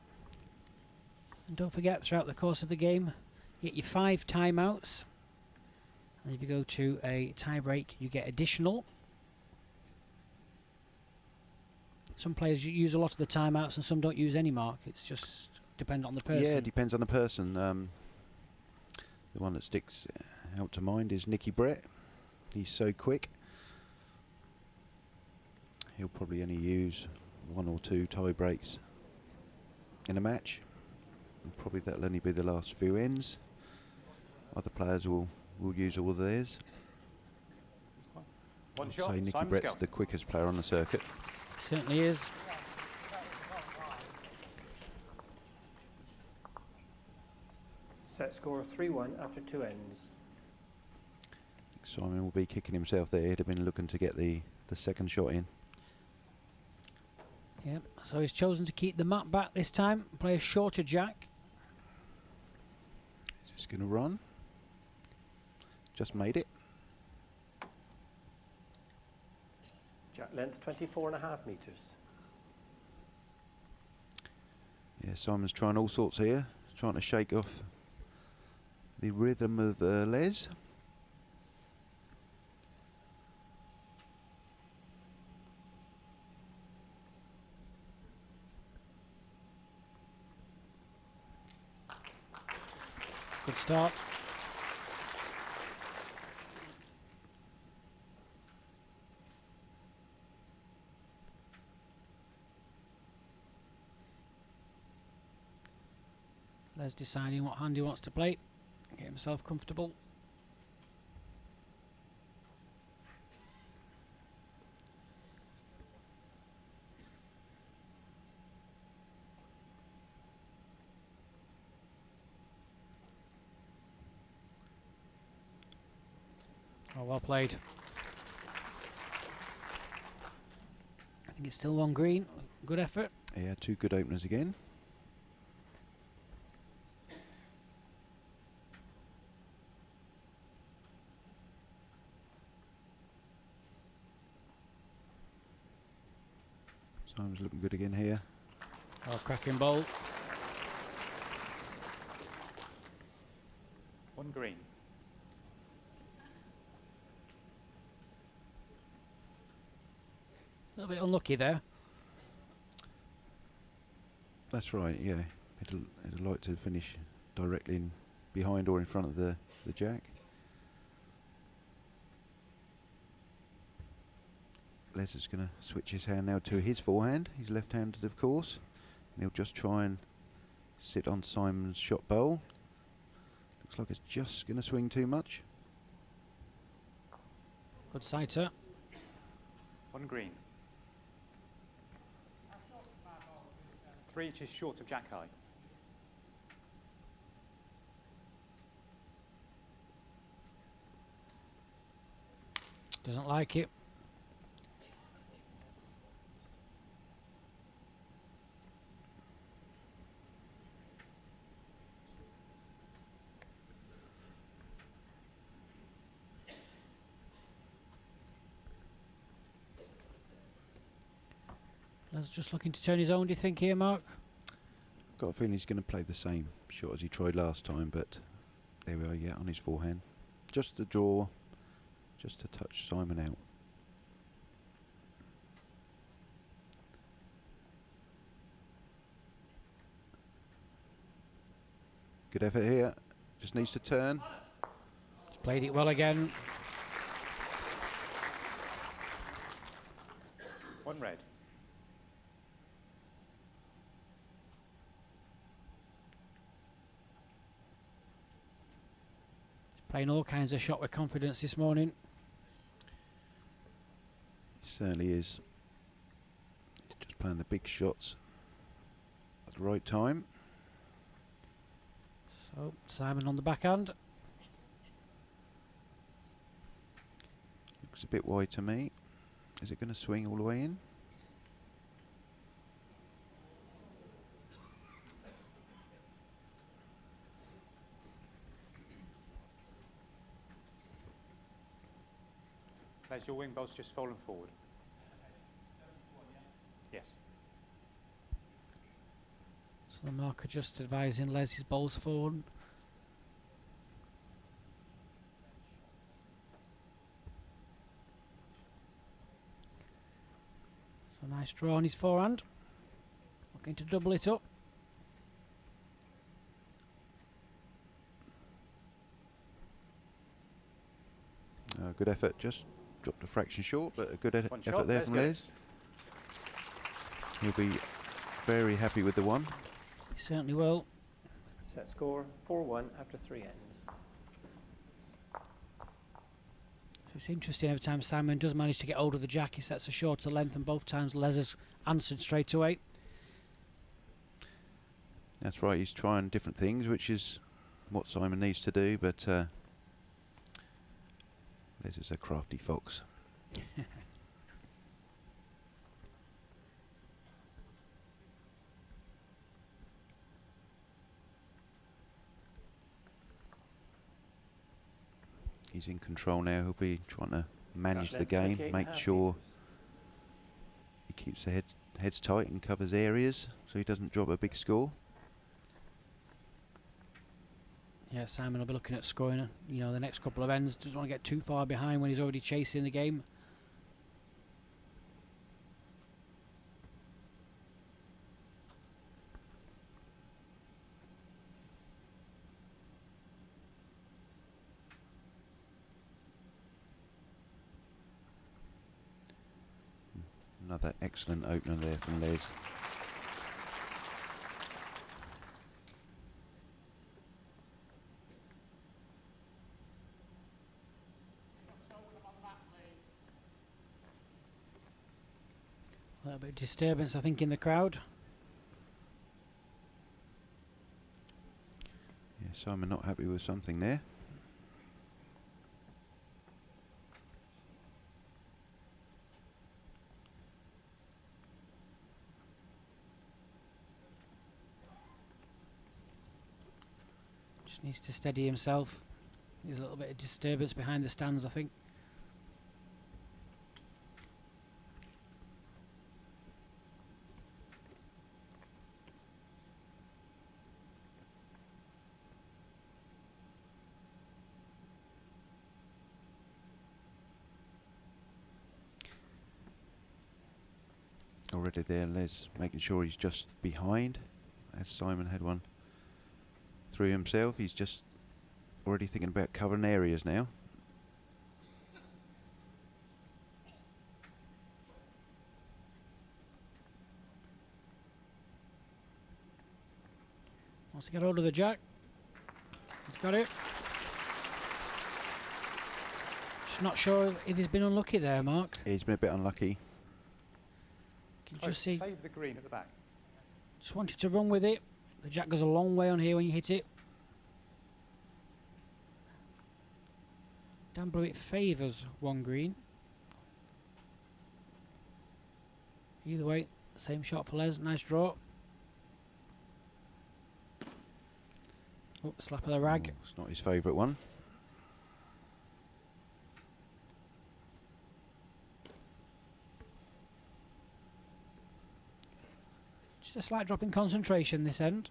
And don't forget, throughout the course of the game, you get your 5 timeouts. And if you go to a tie break, you get additional. Some players use a lot of the timeouts and some don't use any, Mark. It's just dependent on the person. Yeah, it depends on the person. The one that sticks out to mind is Nicky Brett. He's so quick. He'll probably only use 1 or 2 tie breaks in a match. And probably that'll only be the last few ends. Other players will use all of theirs. One I'd shot. say Nicky Simon Brett's Skelton. the quickest player on the circuit. Certainly is. Set score 3-1 after 2 ends. Simon will be kicking himself there. He'd have been looking to get the second shot in. Yep. So he's chosen to keep the mat back this time. Play a shorter jack. Just going to run. Just made it. Jack length 24.5 metres. Yeah, Simon's trying all sorts here. Trying to shake off the rhythm of Les. Good start. Les deciding what hand he wants to play. Get himself comfortable. Oh, well played. I think it's still 1 green. Good effort. Yeah, 2 good openers again. Simon's looking good again here. Oh, cracking bowl. 1 green. A little bit unlucky there. That's right, yeah. It'd like to finish directly in behind or in front of the jack. Les is going to switch his hand now to his forehand. He's left-handed, of course. And he'll just try and sit on Simon's shot bowl. Looks like it's just going to swing too much. Good sighter. 1 green. 3 inches short of jack high. Doesn't like it. Les just looking to turn his own, do you think, here, Mark? Got a feeling he's going to play the same shot as he tried last time, but there we are, yeah, on his forehand. Just the draw, just to touch Simon out. Good effort here, just needs to turn. He's played it well again. 1 red. Playing all kinds of shot with confidence this morning. He certainly is. He's just playing the big shots at the right time. So, Simon on the backhand. Looks a bit wide to me. Is it going to swing all the way in? Les, your wing bowl's just fallen forward. Yes. So the marker just advising Les' bowl's forward. So nice draw on his forehand. Looking to double it up. Good effort, just dropped a fraction short, but a good One effort shot, there Les from gets. Les. He'll be very happy with the one. He certainly will. Set score 4-1 after 3 ends. So it's interesting, every time Simon does manage to get hold of the jack, he sets a shorter length, and both times Les has answered straight away. That's right, he's trying different things, which is what Simon needs to do, but Les is a crafty fox. He's in control now. He'll be trying to manage the game, make sure he keeps the heads tight and covers areas so he doesn't drop a big score. Yeah, Simon will be looking at scoring, you know, the next couple of ends. Doesn't want to get too far behind when he's already chasing the game. Another excellent opener there from Les. A little bit of disturbance, I think, in the crowd. Yeah, Simon not happy with something there. Just needs to steady himself. There's a little bit of disturbance behind the stands, I think. Already there, Les making sure he's just behind. As Simon had one through himself, he's just already thinking about covering areas now. Wants to get hold of the jack. He's got it. Just not sure if he's been unlucky there, Mark. He's been a bit unlucky. Can you just see? Favour the green at the back. Just wanted to run with it. The jack goes a long way on here when you hit it. Down below it favours one green. Either way, same shot for Les. Nice draw. Oh, slap of the rag. It's not his favourite one. Just a slight drop in concentration this end.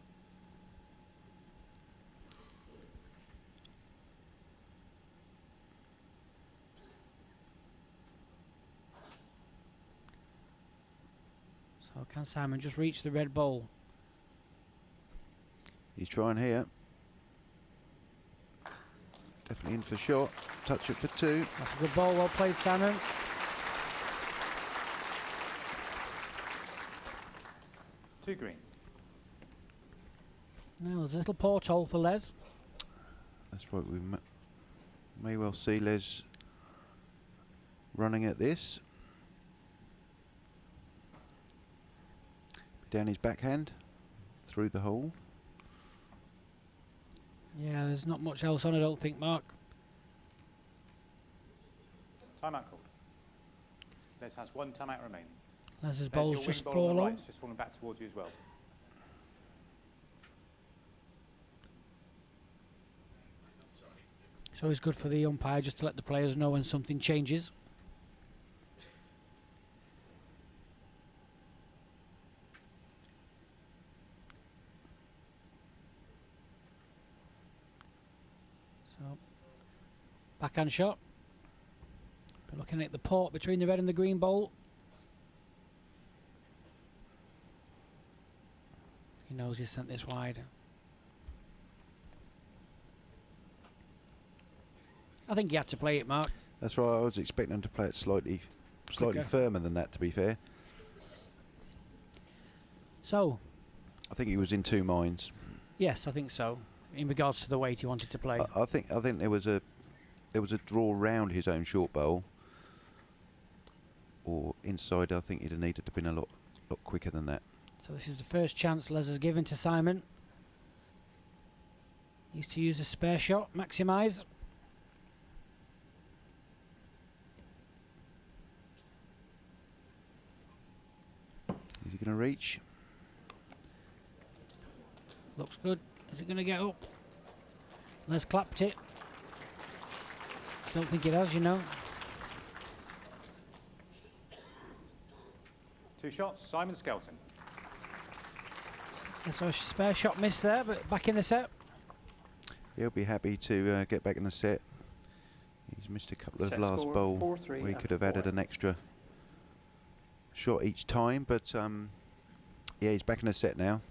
So can Simon just reach the red bowl? He's trying here. Definitely in for shot. Touch it for 2. That's a good ball. Well played, Simon. Two green. Now there's a little porthole for Les. That's right. We may well see Les running at this. Down his backhand. Through the hole. Yeah, there's not much else on, I don't think, Mark. Timeout called. Les has 1 timeout remaining. Les's There's bowl's your just wing bowl on the fallen. right, it's just falling back towards you as well. It's always good for the umpire just to let the players know when something changes. So, backhand shot. But looking at the port between the red and the green bowl. He knows he's sent this wide. I think he had to play it, Mark. That's right. I was expecting him to play it slightly Quicker. firmer than that, to be fair. So, I think he was in 2 minds. yes, I think so. In regards to the weight he wanted to play. I think there was a draw round his own short bowl, or inside. I think he'd have needed to have been a lot quicker than that. So this is the first chance Les has given to Simon. Needs to use a spare shot, maximise. Is he going to reach? Looks good. Is it going to get up? Les clapped it. Don't think it has, you know. 2 shots, Simon Skelton. So a spare shot miss there, but back in the set. He'll be happy to get back in the set. He's missed a couple of Set last score, bowl 4-3 where he after could have 4 added an ends. extra shot each time, but yeah, he's back in the set now.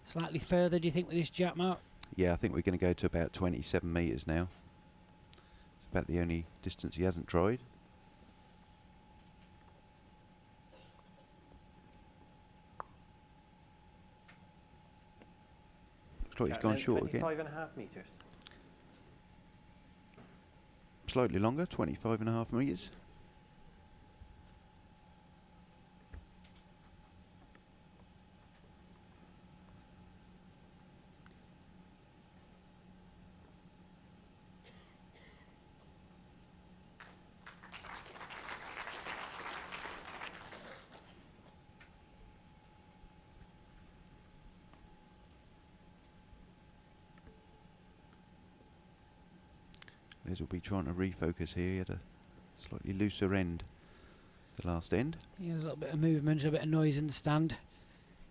Slightly further, do you think, with this jack, Mark? Yeah, I think we're going to go to about 27 metres now. It's about the only distance he hasn't tried. Looks like he's gone short again. 25.5 metres. Slightly longer, 25.5 metres. Les will be trying to refocus here. He had a slightly looser end the last end. Yeah, there's a little bit of movement, a bit of noise in the stand.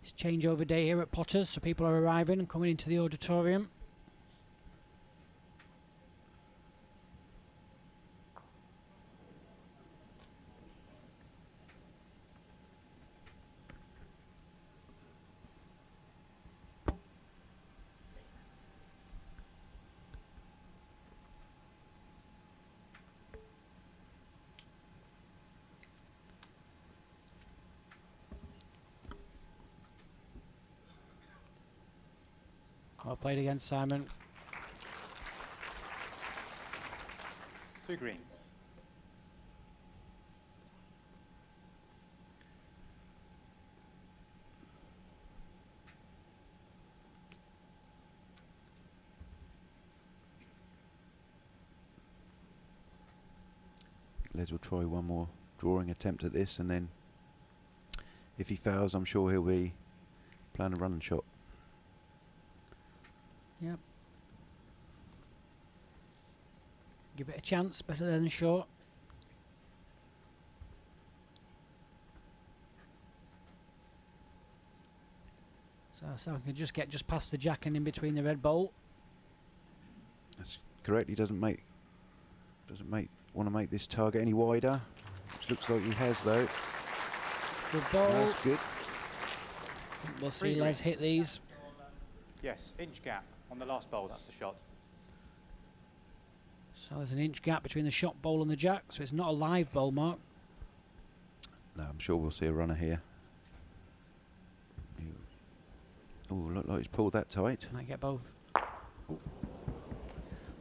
It's changeover day here at Potters, so people are arriving and coming into the auditorium. Well played again, Simon. 2 green. Les will try one more drawing attempt at this, and then if he fails, I'm sure he'll be playing a run and shot. Yep. Give it a chance, better than short. So I can just get just past the jack and in between the red bowl. That's correct. He doesn't want to make this target any wider. Which looks like he has though. Good ball. That's good. We'll see Les hit these. Yes, inch gap on the last bowl, that's the shot. So there's an inch gap between the shot bowl and the jack, so it's not a live bowl, Mark. No, I'm sure we'll see a runner here. Oh, look like he's pulled that tight. Might get both.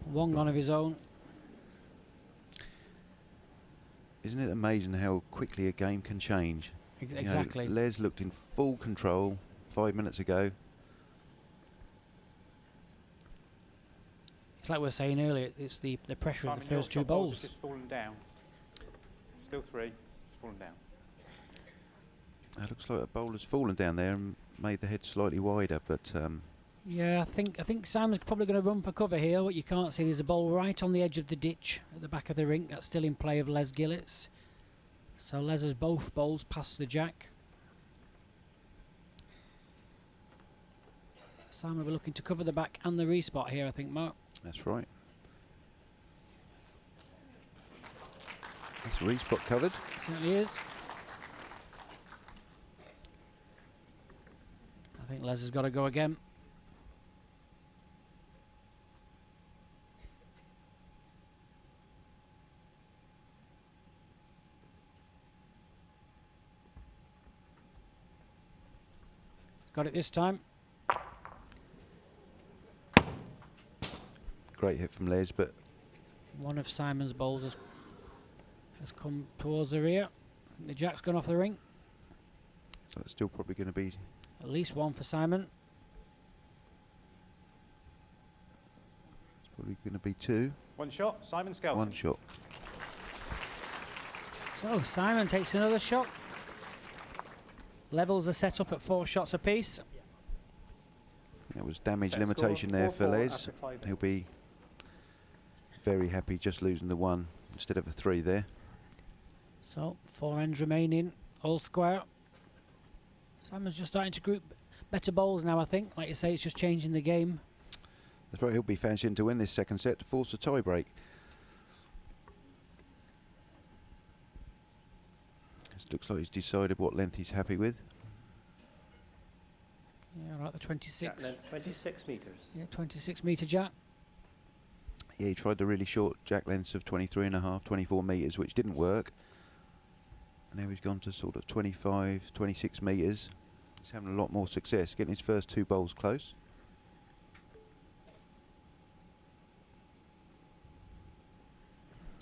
One gone of his own. Isn't it amazing how quickly a game can change? Exactly. You know, Les looked in full control 5 minutes ago. It's like we were saying earlier, it's the pressure of the Simon, first your two shot balls bowls. have just fallen down. Still 3, just fallen down. It looks like a bowler's fallen down there and made the head slightly wider, but Yeah, I think Simon's probably going to run for cover here. What you can't see, there's a bowl right on the edge of the ditch at the back of the rink. That's still in play of Les Gillett's. So Les has both bowls past the jack. Simon will be looking to cover the back and the respot here, I think, Mark. that's right. That's respot covered. Certainly is. I think Les has got to go again. Got it this time. Great hit from Les, but One of Simon's bowls has come towards the rear. The jack's gone off the ring. so it's still probably going to be At least one for Simon. it's probably going to be 2. 1 shot, Simon Skelton. 1 shot. So Simon takes another shot. Levels are set up at 4 shots apiece. That was damage Set limitation score there for 4-4 Les. after 5. He'll be very happy just losing the 1 instead of a 3 there. So 4 ends remaining, all square. Simon's just starting to group better bowls now, I think. Like you say, it's just changing the game. That's right, he'll be fancying to win this second set to force a tie break. It looks like he's decided what length he's happy with. Yeah, right, the 26. Jack length 26 metres. Yeah, 26 metre jack. Yeah, he tried the really short jack lengths of 23.5, 24 metres, which didn't work. And now he's gone to sort of 25, 26 metres. He's having a lot more success, getting his first 2 bowls close.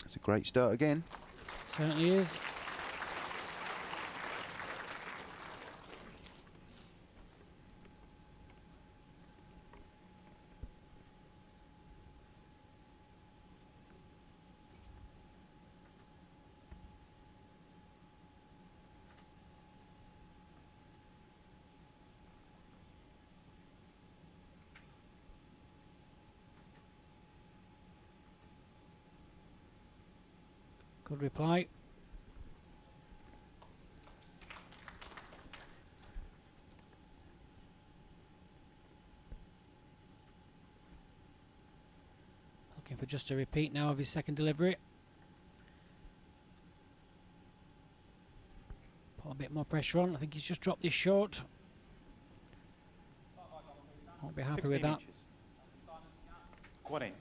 That's a great start again. Certainly is. Good reply. Looking for just a repeat now of his second delivery. Put a bit more pressure on. I think he's just dropped this short. Won't be happy 16 with that. inches. 1 inch.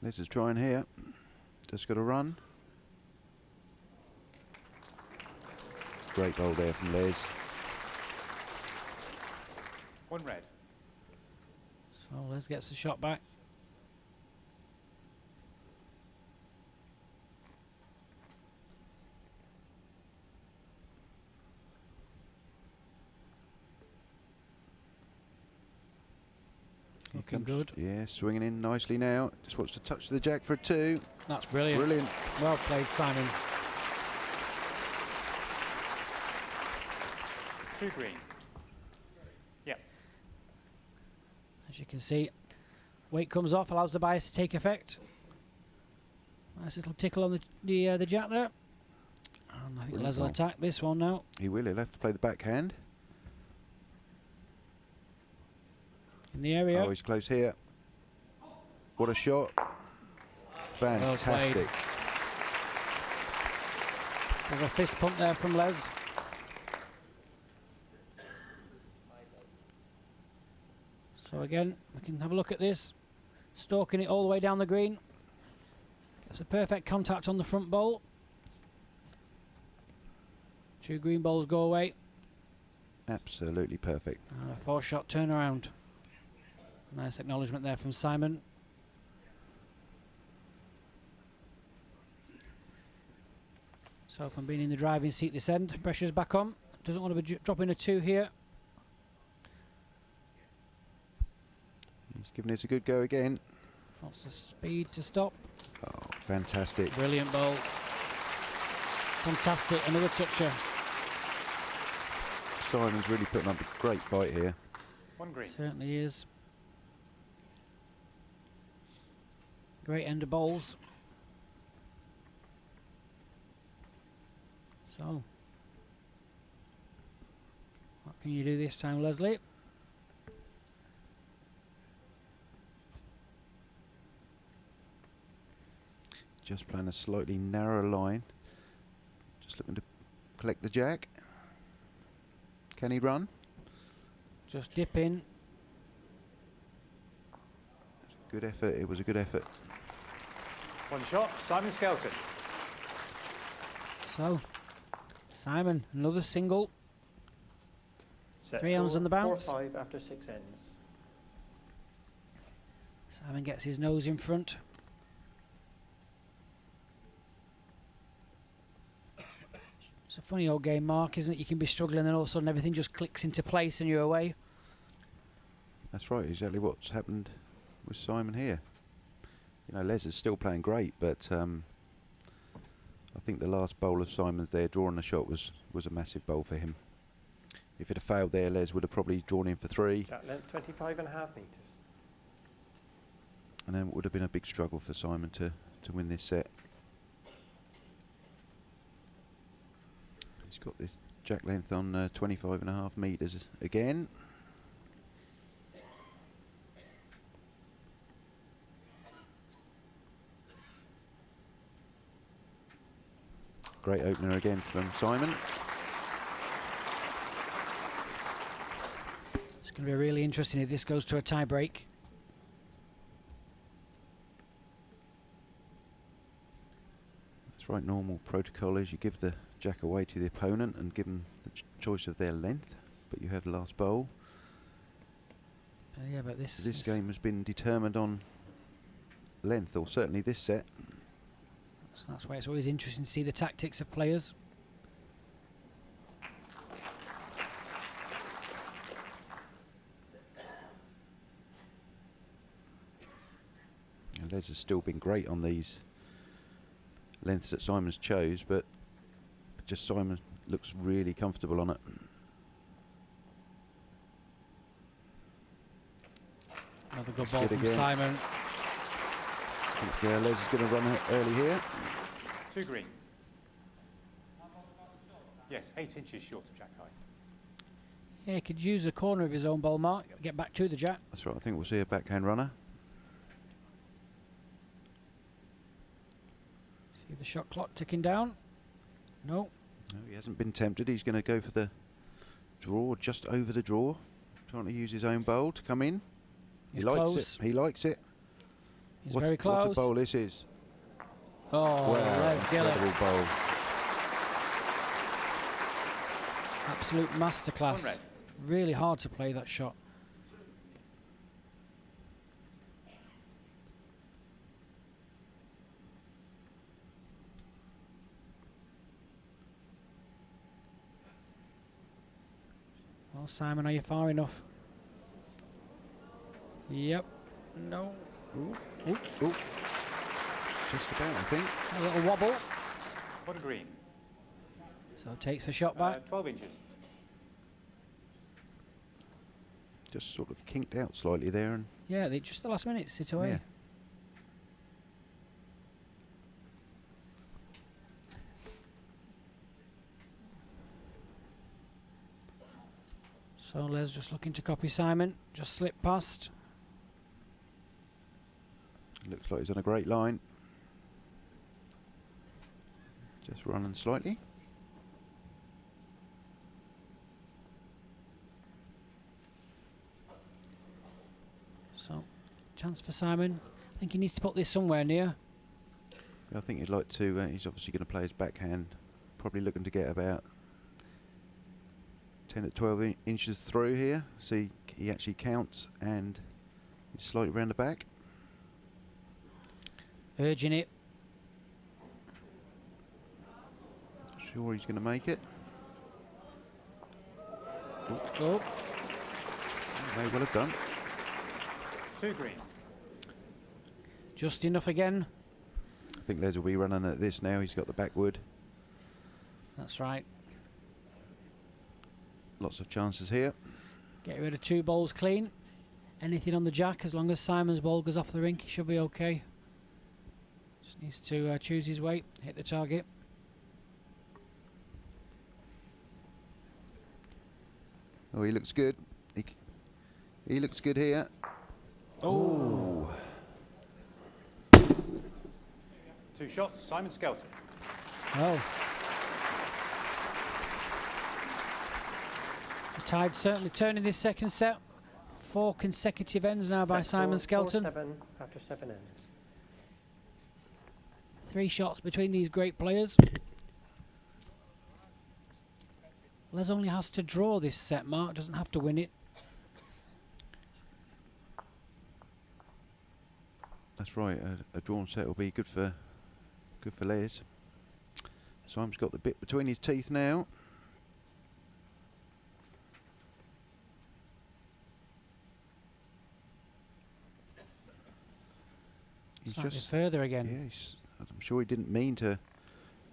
Les is trying here. Just got to run. Great bowl there from Les. 1 red. So Les gets the shot back. Looking good. Yeah, swinging in nicely now. Just wants to touch the jack for a 2. That's brilliant. Brilliant. Well played, Simon. 2 green. Yep. As you can see, weight comes off, allows the bias to take effect. Nice little tickle on the jack there. And I think Les will attack this one now. He will. He'll have to play the backhand. In the area. Oh, he's close here. What a shot. Fantastic. Well, there's a fist pump there from Les. So again, we can have a look at this. Stalking it all the way down the green. Gets a perfect contact on the front bowl. 2 green balls go away. Absolutely perfect. And a 4-shot turnaround. Nice acknowledgement there from Simon. So from being in the driving seat this end, pressure's back on. Doesn't want to be dropping a 2 here. He's giving us a good go again. Wants the speed to stop. Oh, fantastic. Brilliant ball. Fantastic, another toucher. Simon's really putting up a great fight here. 1 green. Certainly is. Great end of bowls. So, what can you do this time, Leslie? Just playing a slightly narrower line. Just looking to collect the jack. Can he run? Just dip in. Good effort. It was a good effort. 1 shot, Simon Skelton. So, Simon, another single. Set 3 hands on the bounce. 4-5 after 6 ends. Simon gets his nose in front. It's a funny old game, Mark, isn't it? You can be struggling and then all of a sudden everything just clicks into place and you're away. That's right. Exactly what's happened with Simon here. You know, Les is still playing great, but I think the last bowl of Simon's there, drawing the shot, was a massive bowl for him. If it had failed there, Les would have probably drawn in for 3. Jack length 25.5 metres. And then it would have been a big struggle for Simon to win this set. He's got this jack length on 25.5 metres again. Great opener again from Simon. It's going to be really interesting if this goes to a tie break. That's right, normal protocol is you give the jack away to the opponent and give them the choice of their length, but you have the last bowl. Yeah, but this game has been determined on length, or certainly this set. So that's why it's always interesting to see the tactics of players. And Les has still been great on these lengths that Simon's chose, but just Simon looks really comfortable on it. Another good ball from again. Simon. Yeah, Les is going to run early here. 2 green. Yes, 8 inches short of jack high. Yeah, he could use the corner of his own ball, Mark. Get back to the jack. That's right, I think we'll see a backhand runner. See the shot clock ticking down. No. No, he hasn't been tempted. He's going to go for the draw, just over the draw. Trying to use his own bowl to come in. He's he likes close. it. He likes it. He's very What close. a bowl this is. Oh, Wow, there's Gillett. incredible bowl. Absolute One masterclass. red. Really hard to play that shot. Well, Simon, are you far enough? Yep. No. Ooh. Just about, I think. A little wobble. What a green. So takes the shot back. 12 inches. Just sort of kinked out slightly there, and Yeah, just the last minute, sit away. Yeah. So Les just looking to copy Simon. Just slipped past. looks like he's on a great line. Just running slightly. So, chance for Simon. I think he needs to put this somewhere near. I think he'd like to. He's obviously going to play his backhand. Probably looking to get about 10 to 12 inches through here. See, he actually counts and he's slightly round the back. Urging it. Sure he's going to make it. Oh, May well have done. 2 green. just enough again. I think Les will be running at this now. He's got the backwood. That's right. Lots of chances here. Get rid of 2 balls clean. Anything on the jack, as long as Simon's ball goes off the rink, he should be okay. Just needs to choose his weight, hit the target. Oh, he looks good. He looks good here. Oh. 2 shots, Simon Skelton. Oh. The tide's certainly turning this second set. 4 consecutive ends now by Simon Skelton. 4-7 after 7 ends. 3 shots between these great players. Les only has to draw this set, Mark. Doesn't have to win it. That's right. A drawn set will be good for Les. Simon's got the bit between his teeth now. He's Slightly just further again. Yeah, I'm sure he didn't mean to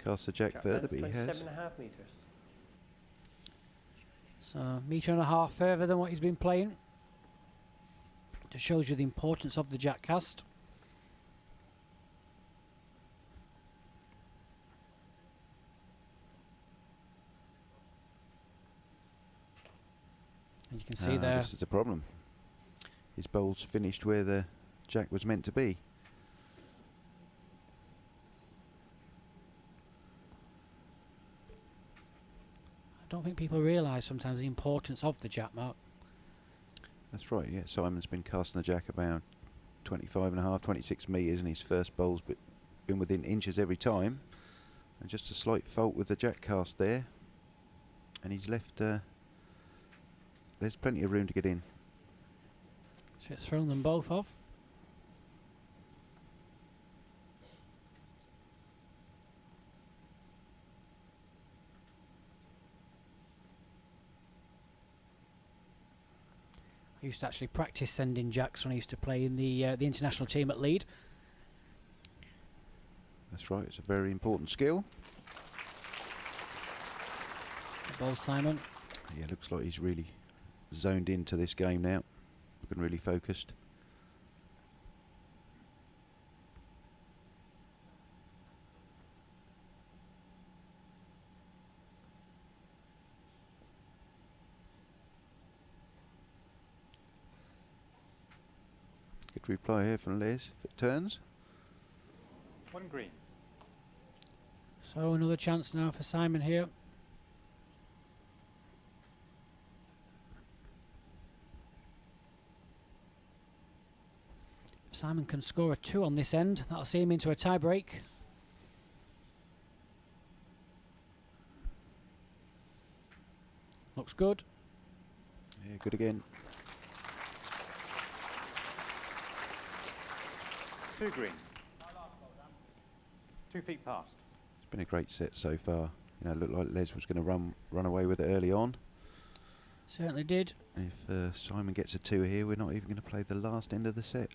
cast the jack further, but he has. 27.5 metres. So, 1.5 meters further than what he's been playing. Just shows you the importance of the jack cast. And you can see there. This is the problem. His bowl's finished where the jack was meant to be. I don't think people realise sometimes the importance of the jack, Mark. That's right, yeah. Simon's been casting the jack about 25.5, 26 metres, and his first bowl's been within inches every time. And just a slight fault with the jack cast there. And he's left, there's plenty of room to get in. So it's thrown them both off. I used to actually practice sending jacks when I used to play in the international team at Leeds. That's right, it's a very important skill. Ball, Simon. Yeah, looks like he's really zoned into this game now. Looking really focused. Good reply here from Les if it turns. 1 green. So another chance now for Simon here. If Simon can score a 2 on this end. That'll see him into a tie break. Looks good. Yeah, good again. 2 green. 2 feet past. It's been a great set so far. You know, it looked like Les was going to run away with it early on. Certainly did. If Simon gets a 2 here, we're not even going to play the last end of the set.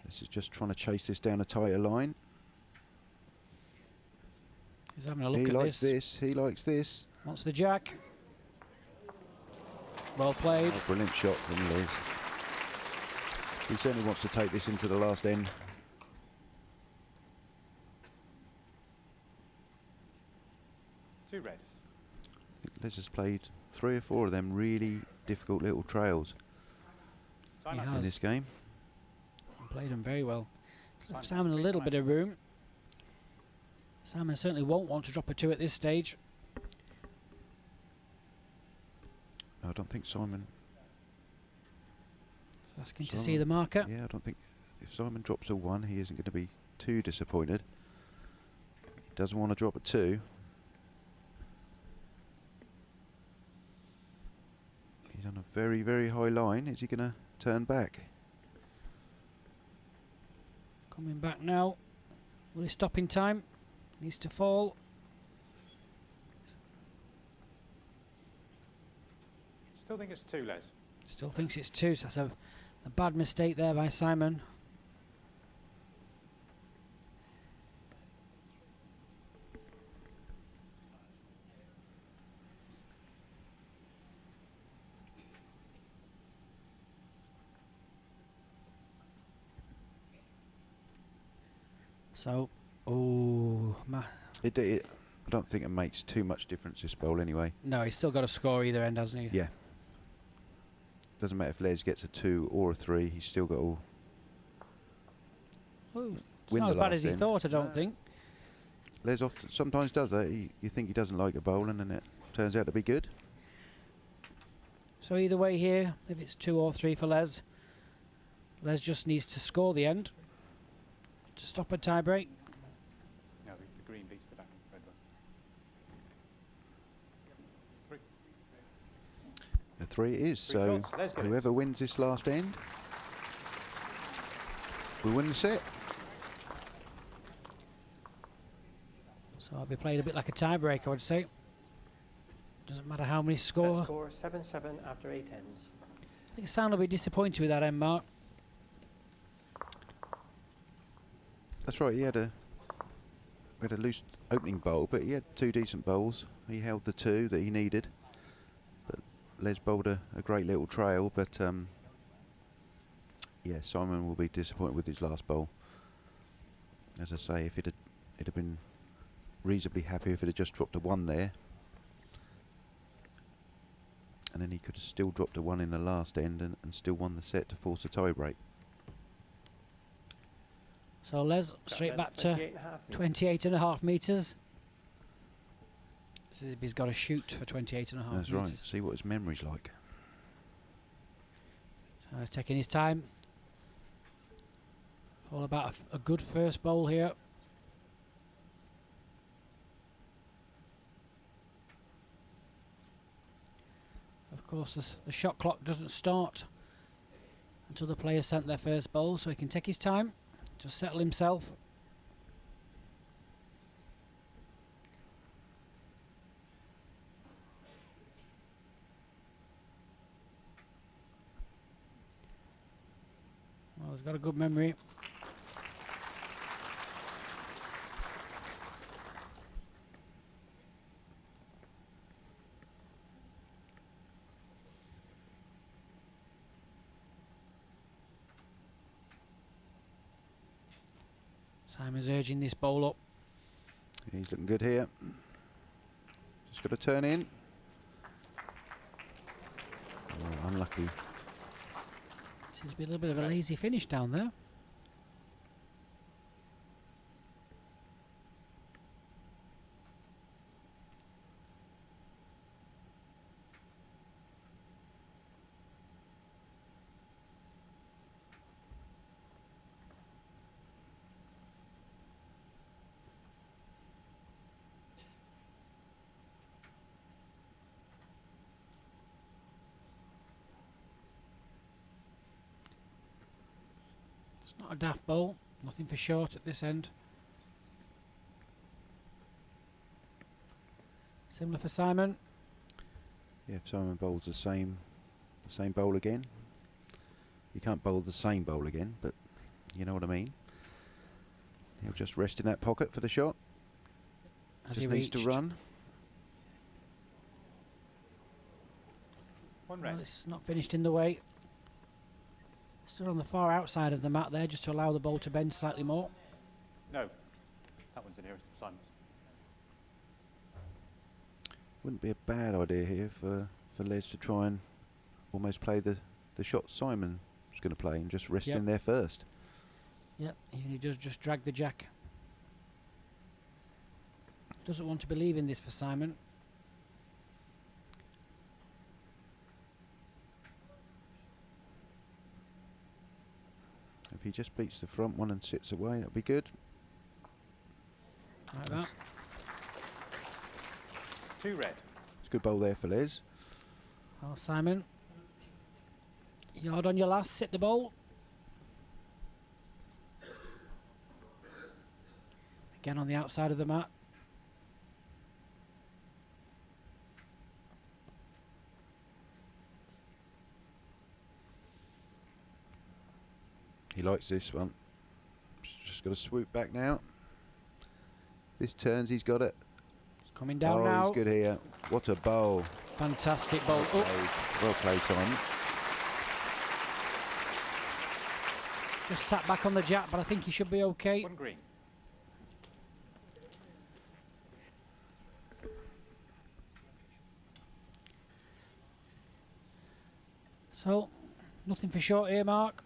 This is just trying to chase this down a tighter line. He's having a look He at likes this. this. He likes this. Wants the jack. Well played. Oh, brilliant shot from Liz. He certainly wants to take this into the last end. Two red. I think Liz has played 3 or 4 of them really difficult little trails Time He out. has. in this game. Played him very well. Simon, Simon a three little time bit of room. Simon certainly won't want to drop a 2 at this stage. No, I don't think Simon. Asking to see the marker. Yeah, I don't think if Simon drops a 1, he isn't going to be too disappointed. He doesn't want to drop a 2. He's on a very, very high line. Is he going to turn back? Coming back now. Will he stop in time? Needs to fall. Still think it's 2, Les. Still thinks it's 2, so that's a bad mistake there by Simon. So, I don't think it makes too much difference this bowl anyway. no, he's still got to score either end, hasn't he? Yeah. Doesn't matter if Les gets a 2 or a 3, he's still got to Ooh, it's win not the as bad last as he end. thought, I don't No. think. Les often sometimes does that. You think he doesn't like a bowl and then it turns out to be good. So either way here, if it's 2 or 3 for Les, Les just needs to score the end to stop a tie break. No, the green beats the back red one. 3. A 3 it is, 3 so shots, Les get it. whoever wins this last end will win the set. So I'll be played a bit like a tie break, I would say. Doesn't matter how many Set score. score 7-7 after 8 ends. I think Sam will be disappointed with that end, Mark. That's right, he had a loose opening bowl, but he had 2 decent bowls. He held the 2 that he needed. But Les bowled a great little trail, but yeah, Simon will be disappointed with his last bowl. As I say, if it'd have been reasonably happy if it had just dropped a 1 there. And then he could have still dropped a 1 in the last end and still won the set to force a tie break. So Les, straight back to 28.5 metres. So he's got to shoot for 28.5 metres. That's right, see what his memory's like. So he's taking his time. All about a good first bowl here. Of course, the shot clock doesn't start until the player sent their first bowl, so he can take his time, just settle himself. Well, he's got a good memory. Simon's urging this bowl up. He's looking good here. Just got to turn in. Oh, unlucky. Seems to be a little bit of a lazy finish down there. Not a daft bowl, nothing for short at this end. Similar for Simon. Yeah, if Simon bowls the same bowl again. You can't bowl the same bowl again, but you know what I mean. He'll just rest in that pocket for the shot. As Just he needs reached. to run. One Well, red. it's not finished in the way. Still on the far outside of the mat there, just to allow the ball to bend slightly more. No. That one's the nearest, Simon. Wouldn't be a bad idea here for Les to try and almost play the shot Simon's going to play and just rest Yep. in there first. Yep, even he does just drag the jack. Doesn't want to believe in this for Simon. If he just beats the front one and sits away, that'll be good. Like that. 2 red. It's a good bowl there for Les. Well, Simon, yard on your last, sit the ball. Again on the outside of the mat. He likes this one. Just got to swoop back now. This turns, he's got it. It's coming down oh, now. he's good here. What a bowl. Fantastic ball. Well Oh, played. Well played, Simon. just sat back on the jack, but I think he should be okay. 1 green. So, nothing for short here, Mark.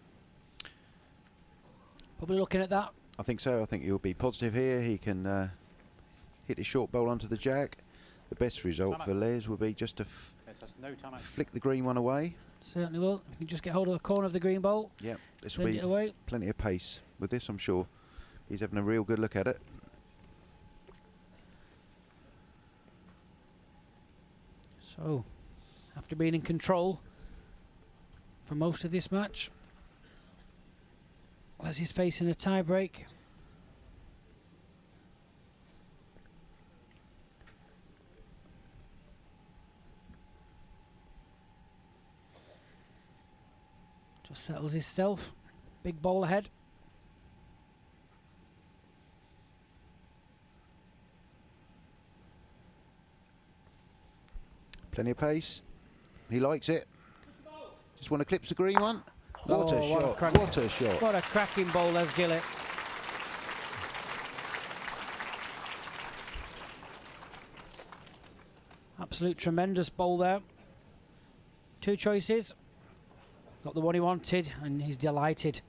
Probably looking at that. I think so. I think he'll be positive here. He can hit his short bowl onto the jack. The best result Time for out. Les will be just to Yes, that's no time out. flick the green one away. Certainly will. If you can just get hold of the corner of the green ball, Yep, this will send be it away. plenty of pace with this, I'm sure. He's having a real good look at it. So, after being in control for most of this match, as he's facing a tie break. Just settles himself. Big ball ahead. Plenty of pace. He likes it. Just want to clip the green one. What Oh, a what a shot. crack. What a shot. What a cracking ball, Les Gillett. Absolute tremendous bowl there. 2 choices. Got the one he wanted, and he's delighted.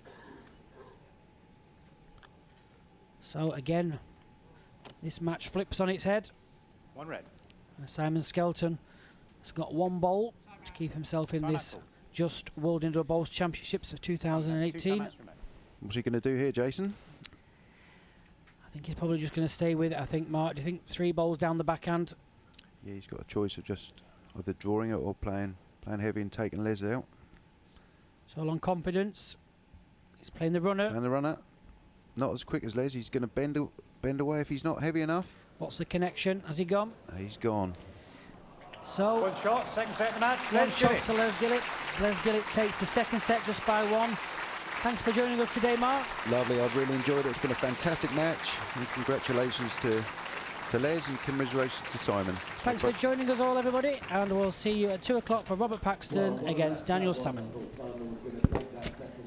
So again, this match flips on its head. 1 red. And Simon Skelton has got 1 bowl to keep himself in Time this out. just World Indoor Bowls Championships of 2018. I What's he going to do here, Jason? think he's probably just going to stay with it. I think, Mark, do you think 3 bowls down the backhand? Yeah, he's got a choice of just either drawing it or playing heavy and taking Les out. So on confidence, he's playing the runner. And the runner, not as quick as Les. He's going to bend away if he's not heavy enough. What's the connection? Has he gone? He's gone. So 1 shot, second set of the match. 1 Let's shot get it. to Les Gillett. Les Gillett takes the second set just by 1. Thanks for joining us today, Mark. Lovely, I've really enjoyed it. It's been a fantastic match. And congratulations to Les and commiserations to Simon. Thanks for joining us all, everybody, and we'll see you at 2 o'clock for Robert Paxton against Daniel Salmon. Simon was going to take that second